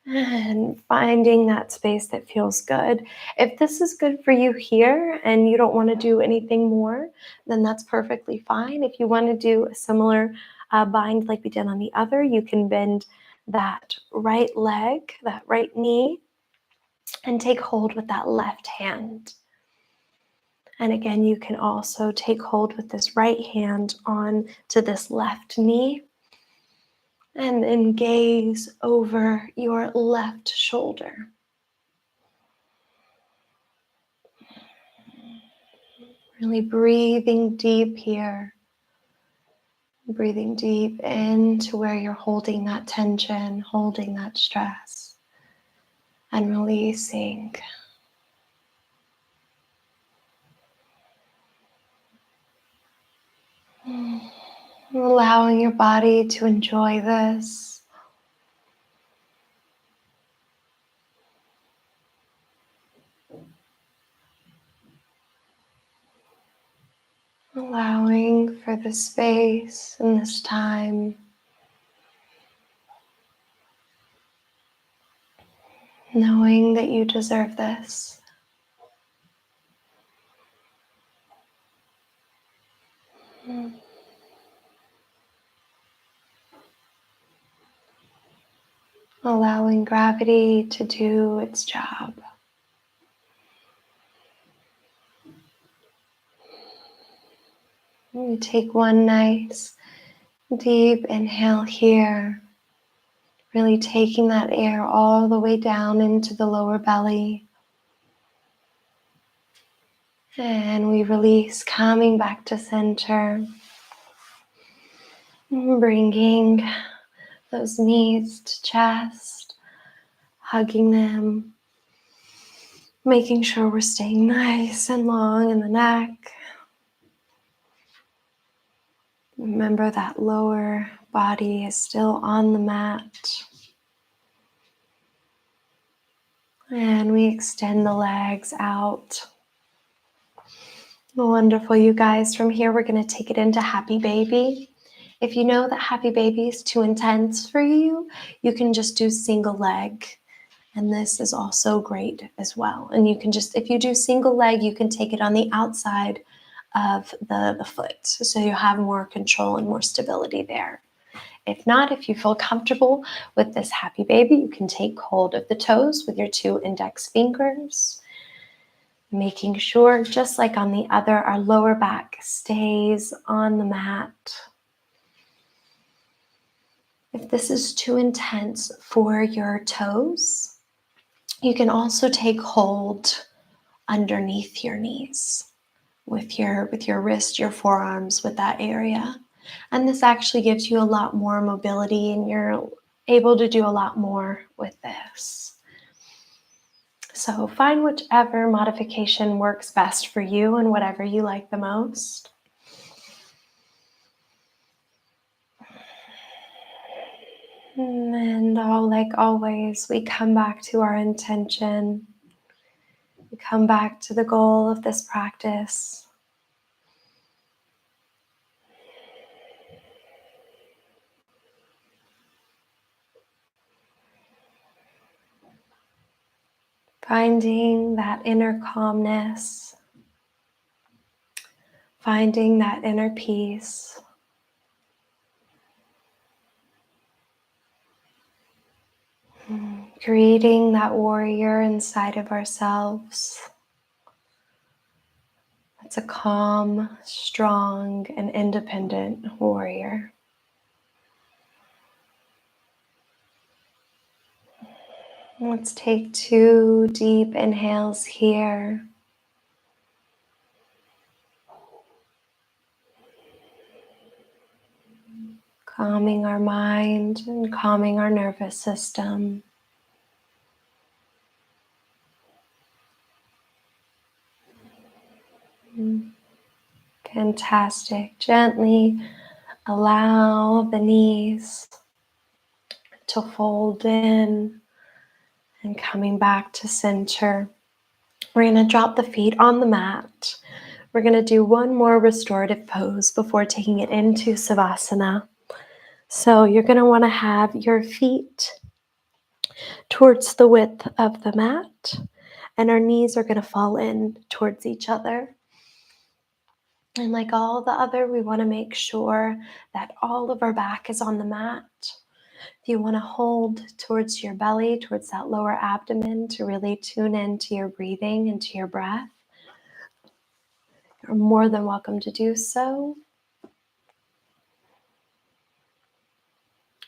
And finding that space that feels good. If this is good for you here and you don't want to do anything more, then that's perfectly fine. If you want to do a similar bind like we did on the other, you can bend that right leg, that right knee, and take hold with that left hand. And again, you can also take hold with this right hand on to this left knee and then gaze over your left shoulder. Really breathing deep here. Breathing deep into where you're holding that tension, holding that stress, and releasing. Allowing your body to enjoy this. Allowing for the space and this time. Knowing that you deserve this. Allowing gravity to do its job. You take one nice deep inhale here, really taking that air all the way down into the lower belly. And we release, coming back to center, bringing those knees to chest, hugging them, making sure we're staying nice and long in the neck. Remember that lower body is still on the mat. And we extend the legs out. Wonderful, you guys. From here, we're going to take it into Happy Baby. If you know that Happy Baby is too intense for you, you can just do single leg. And this is also great as well. And you can just, if you do single leg, you can take it on the outside of the foot. So you have more control and more stability there. If not, if you feel comfortable with this Happy Baby, you can take hold of the toes with your 2 index fingers, making sure, just like on the other, our lower back stays on the mat. If this is too intense for your toes, you can also take hold underneath your knees with your wrist, your forearms, with that area. And this actually gives you a lot more mobility and you're able to do a lot more with this. So find whichever modification works best for you and whatever you like the most. And like always, we come back to our intention. We come back to the goal of this practice. Finding that inner calmness, finding that inner peace. Creating that warrior inside of ourselves. It's a calm, strong, and independent warrior. Let's take 2 deep inhales here. Calming our mind and calming our nervous system. Fantastic. Gently allow the knees to fold in and coming back to center. We're going to drop the feet on the mat. We're going to do one more restorative pose before taking it into Savasana. So you're going to want to have your feet towards the width of the mat, and our knees are going to fall in towards each other. And like all the other, we want to make sure that all of our back is on the mat. If you want to hold towards your belly, towards that lower abdomen, to really tune into your breathing and to your breath, you're more than welcome to do so.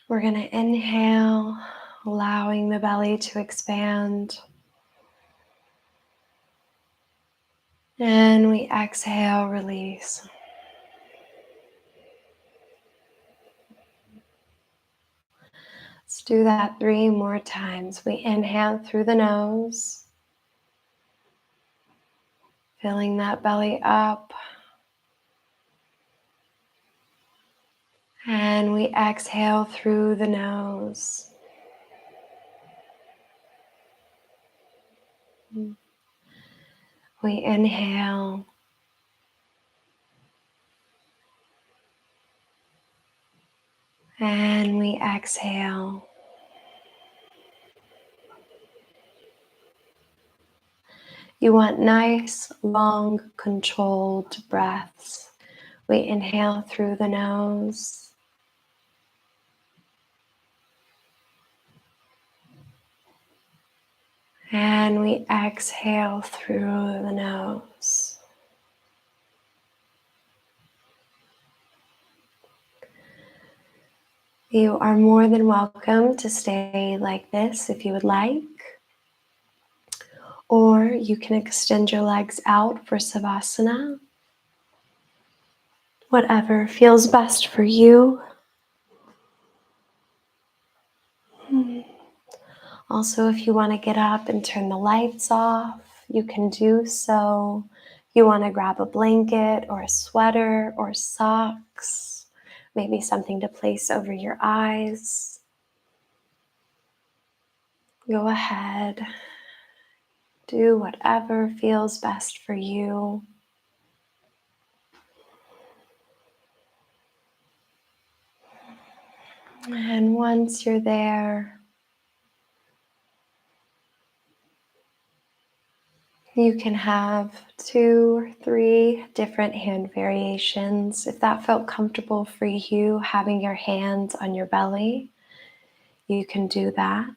We're going to inhale, allowing the belly to expand. And we exhale, release. Let's do that 3 more times. We inhale through the nose, filling that belly up. And we exhale through the nose. We inhale. And we exhale. You want nice, long, controlled breaths. We inhale through the nose. And we exhale through the nose. You are more than welcome to stay like this if you would like. Or you can extend your legs out for Savasana. Whatever feels best for you. Also, if you want to get up and turn the lights off, you can do so. If you want to grab a blanket or a sweater or socks, maybe something to place over your eyes, go ahead. Do whatever feels best for you. And once you're there, you can have 2 or 3 different hand variations. If that felt comfortable for you, having your hands on your belly, you can do that.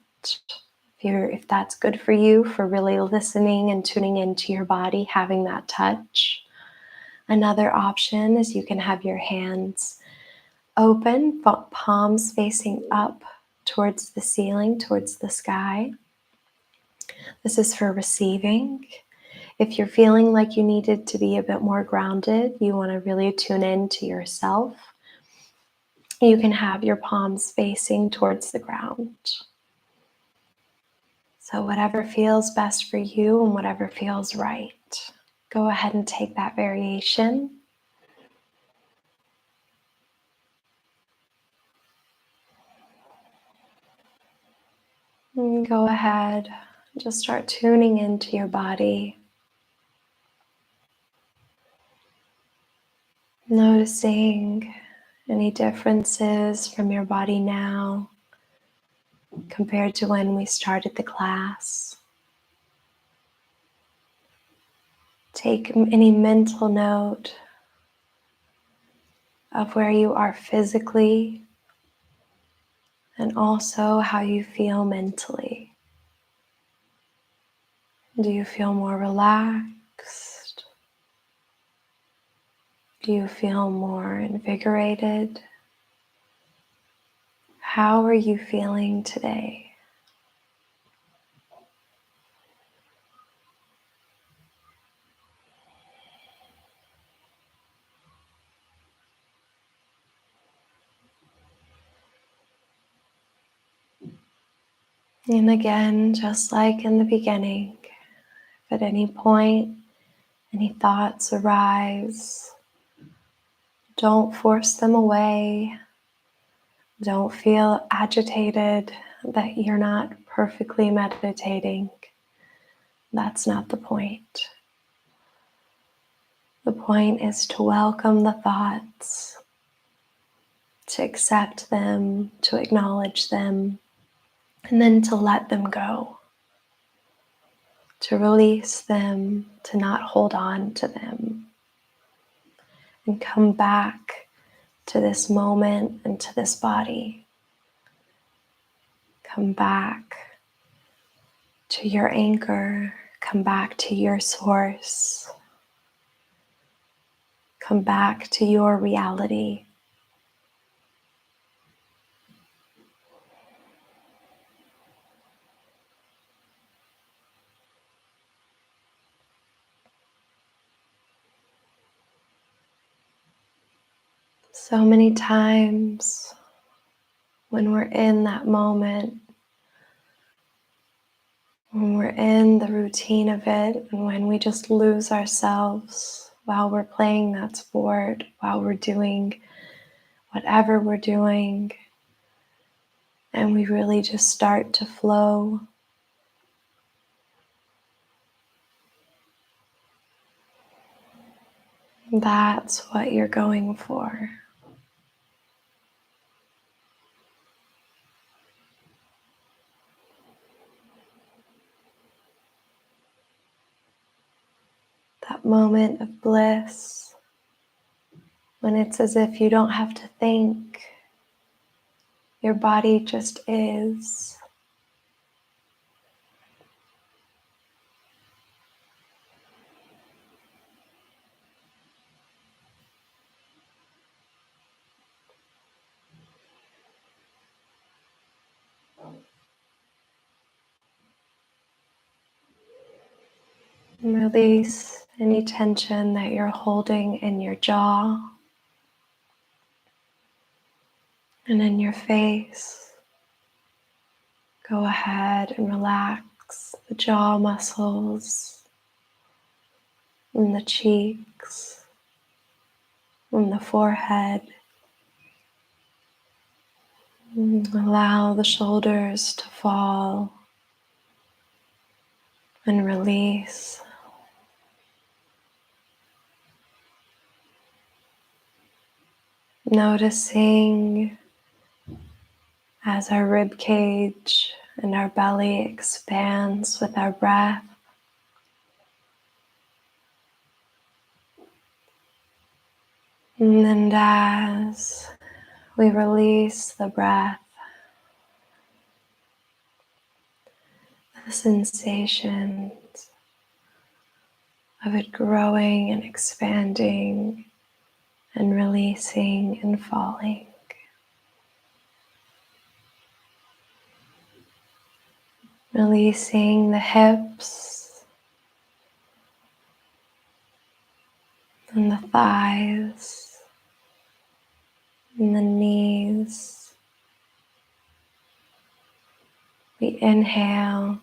If that's good for you, for really listening and tuning into your body, having that touch. Another option is you can have your hands open, palms facing up towards the ceiling, towards the sky. This is for receiving. If you're feeling like you needed to be a bit more grounded, you want to really tune in to yourself, you can have your palms facing towards the ground. So whatever feels best for you and whatever feels right. Go ahead and take that variation. And go ahead, just start tuning into your body. Noticing any differences from your body now compared to when we started the class. Take any mental note of where you are physically and also how you feel mentally. Do you feel more relaxed? Do you feel more invigorated? How are you feeling today? And again, just like in the beginning, if at any point any thoughts arise, don't force them away. Don't feel agitated that you're not perfectly meditating. That's not the point. The point is to welcome the thoughts, to accept them, to acknowledge them, and then to let them go, to release them, to not hold on to them, and come back to this moment and to this body. Come back to your anchor, come back to your source, come back to your reality. So many times when we're in that moment, when we're in the routine of it, and when we just lose ourselves while we're playing that sport, while we're doing whatever we're doing, and we really just start to flow. That's what you're going for. That moment of bliss, when it's as if you don't have to think, your body just is. And release any tension that you're holding in your jaw and in your face. Go ahead and relax the jaw muscles and the cheeks and the forehead. And allow the shoulders to fall and release. Noticing as our rib cage and our belly expands with our breath. And as we release the breath, the sensations of it growing and expanding and releasing and falling. Releasing the hips and the thighs and the knees. We inhale,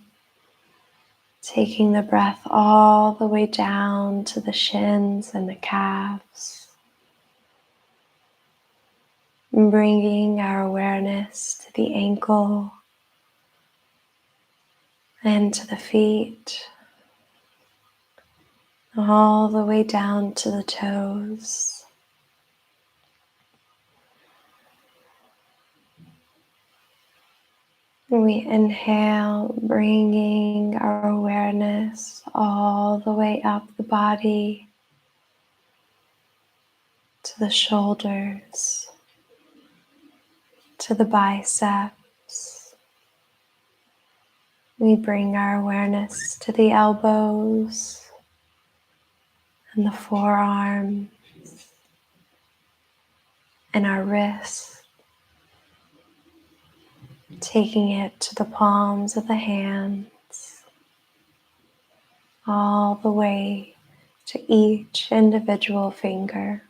taking the breath all the way down to the shins and the calves. And bringing our awareness to the ankle and to the feet, all the way down to the toes. We inhale, bringing our awareness all the way up the body to the shoulders, to the biceps. We bring our awareness to the elbows and the forearms and our wrists, taking it to the palms of the hands, all the way to each individual finger.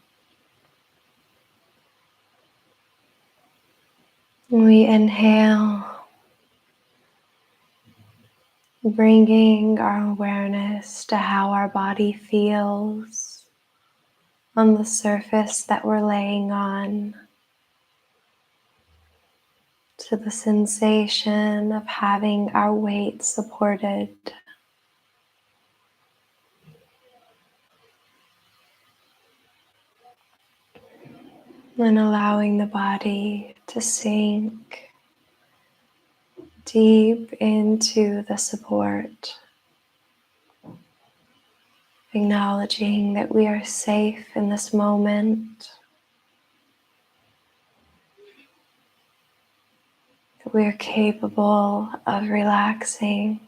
We inhale, bringing our awareness to how our body feels on the surface that we're laying on, to the sensation of having our weight supported. And allowing the body to sink deep into the support, acknowledging that we are safe in this moment, that we are capable of relaxing,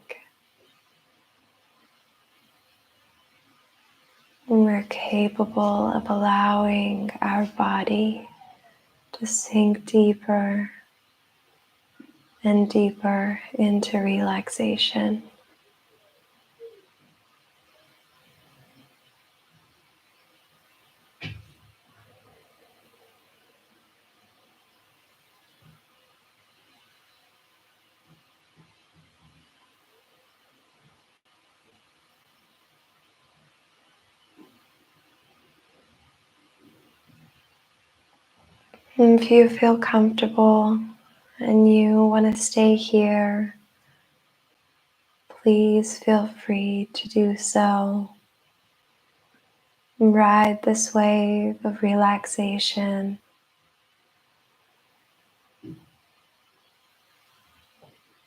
and we're capable of allowing our body to sink deeper and deeper into relaxation. And if you feel comfortable and you want to stay here, please feel free to do so. Ride this wave of relaxation.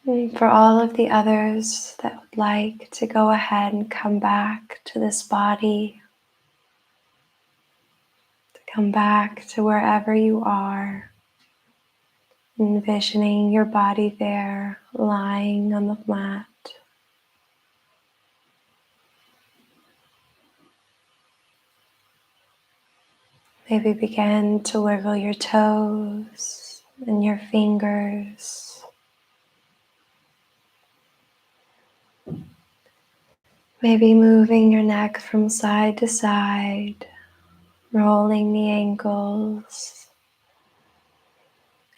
And for all of the others that would like to go ahead and come back to this body, to come back to wherever you are, envisioning your body there, lying on the mat. Maybe begin to wiggle your toes and your fingers. Maybe moving your neck from side to side, rolling the ankles,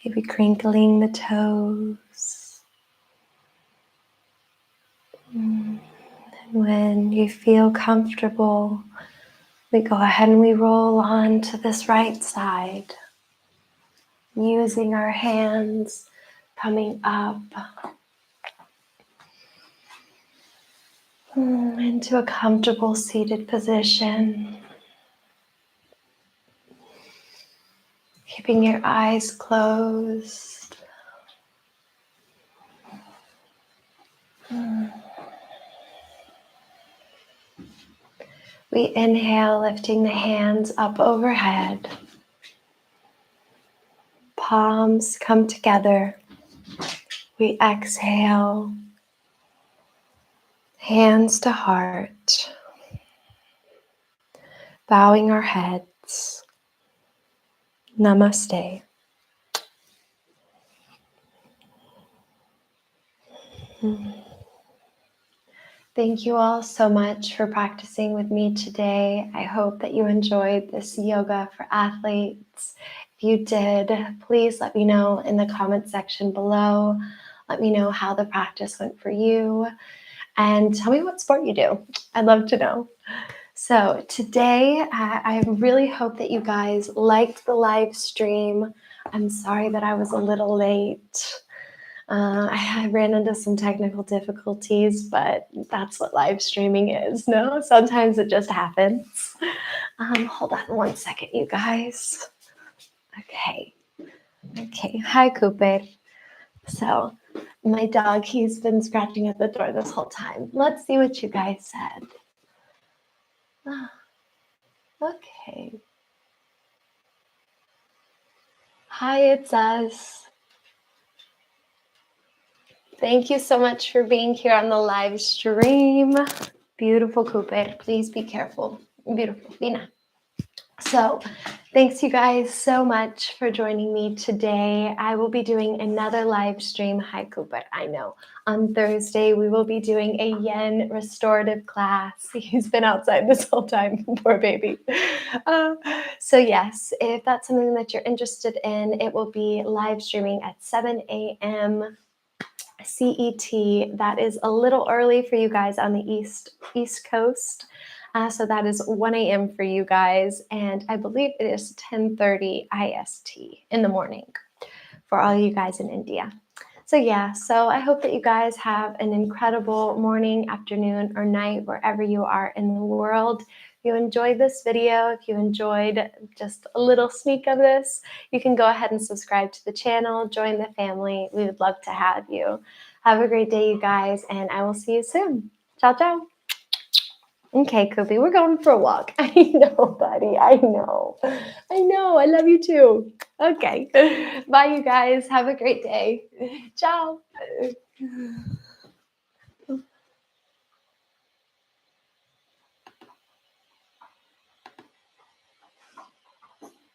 maybe crinkling the toes. And when you feel comfortable, we go ahead and we roll on to this right side, using our hands, coming up into a comfortable seated position. Keeping your eyes closed. We inhale, lifting the hands up overhead. Palms come together. We exhale, hands to heart, bowing our heads. Namaste. Thank you all so much for practicing with me today. I hope that you enjoyed this yoga for athletes. If you did, please let me know in the comment section below. Let me know how the practice went for you. And tell me what sport you do. I'd love to know. So today, I really hope that you guys liked the live stream. I'm sorry that I was a little late. I ran into some technical difficulties, but that's what live streaming is, no? Sometimes it just happens. Hold on one second, you guys. Okay. Hi, Cooper. So my dog, he's been scratching at the door this whole time. Let's see what you guys said. Okay. Hi, it's us. Thank you so much for being here on the live stream. Beautiful, Cooper. Please be careful. Beautiful, Vina. So thanks you guys so much for joining me today. I will be doing another live stream. Hi, Cooper. I know. On Thursday, we will be doing a yen restorative class. He's been outside this whole time. Poor baby. So yes, if that's something that you're interested in, it will be live streaming at 7 a.m. CET. That is a little early for you guys on the East Coast. So that is 1 a.m. for you guys. And I believe it is 10:30 IST in the morning for all you guys in India. So yeah, so I hope that you guys have an incredible morning, afternoon, or night, wherever you are in the world. If you enjoyed this video, if you enjoyed just a little sneak of this, you can go ahead and subscribe to the channel, join the family. We would love to have you. Have a great day, you guys, and I will see you soon. Ciao, ciao. Okay, Koopy, we're going for a walk. I know, buddy. I know. I know. I love you too. Okay. Bye, you guys. Have a great day. Ciao.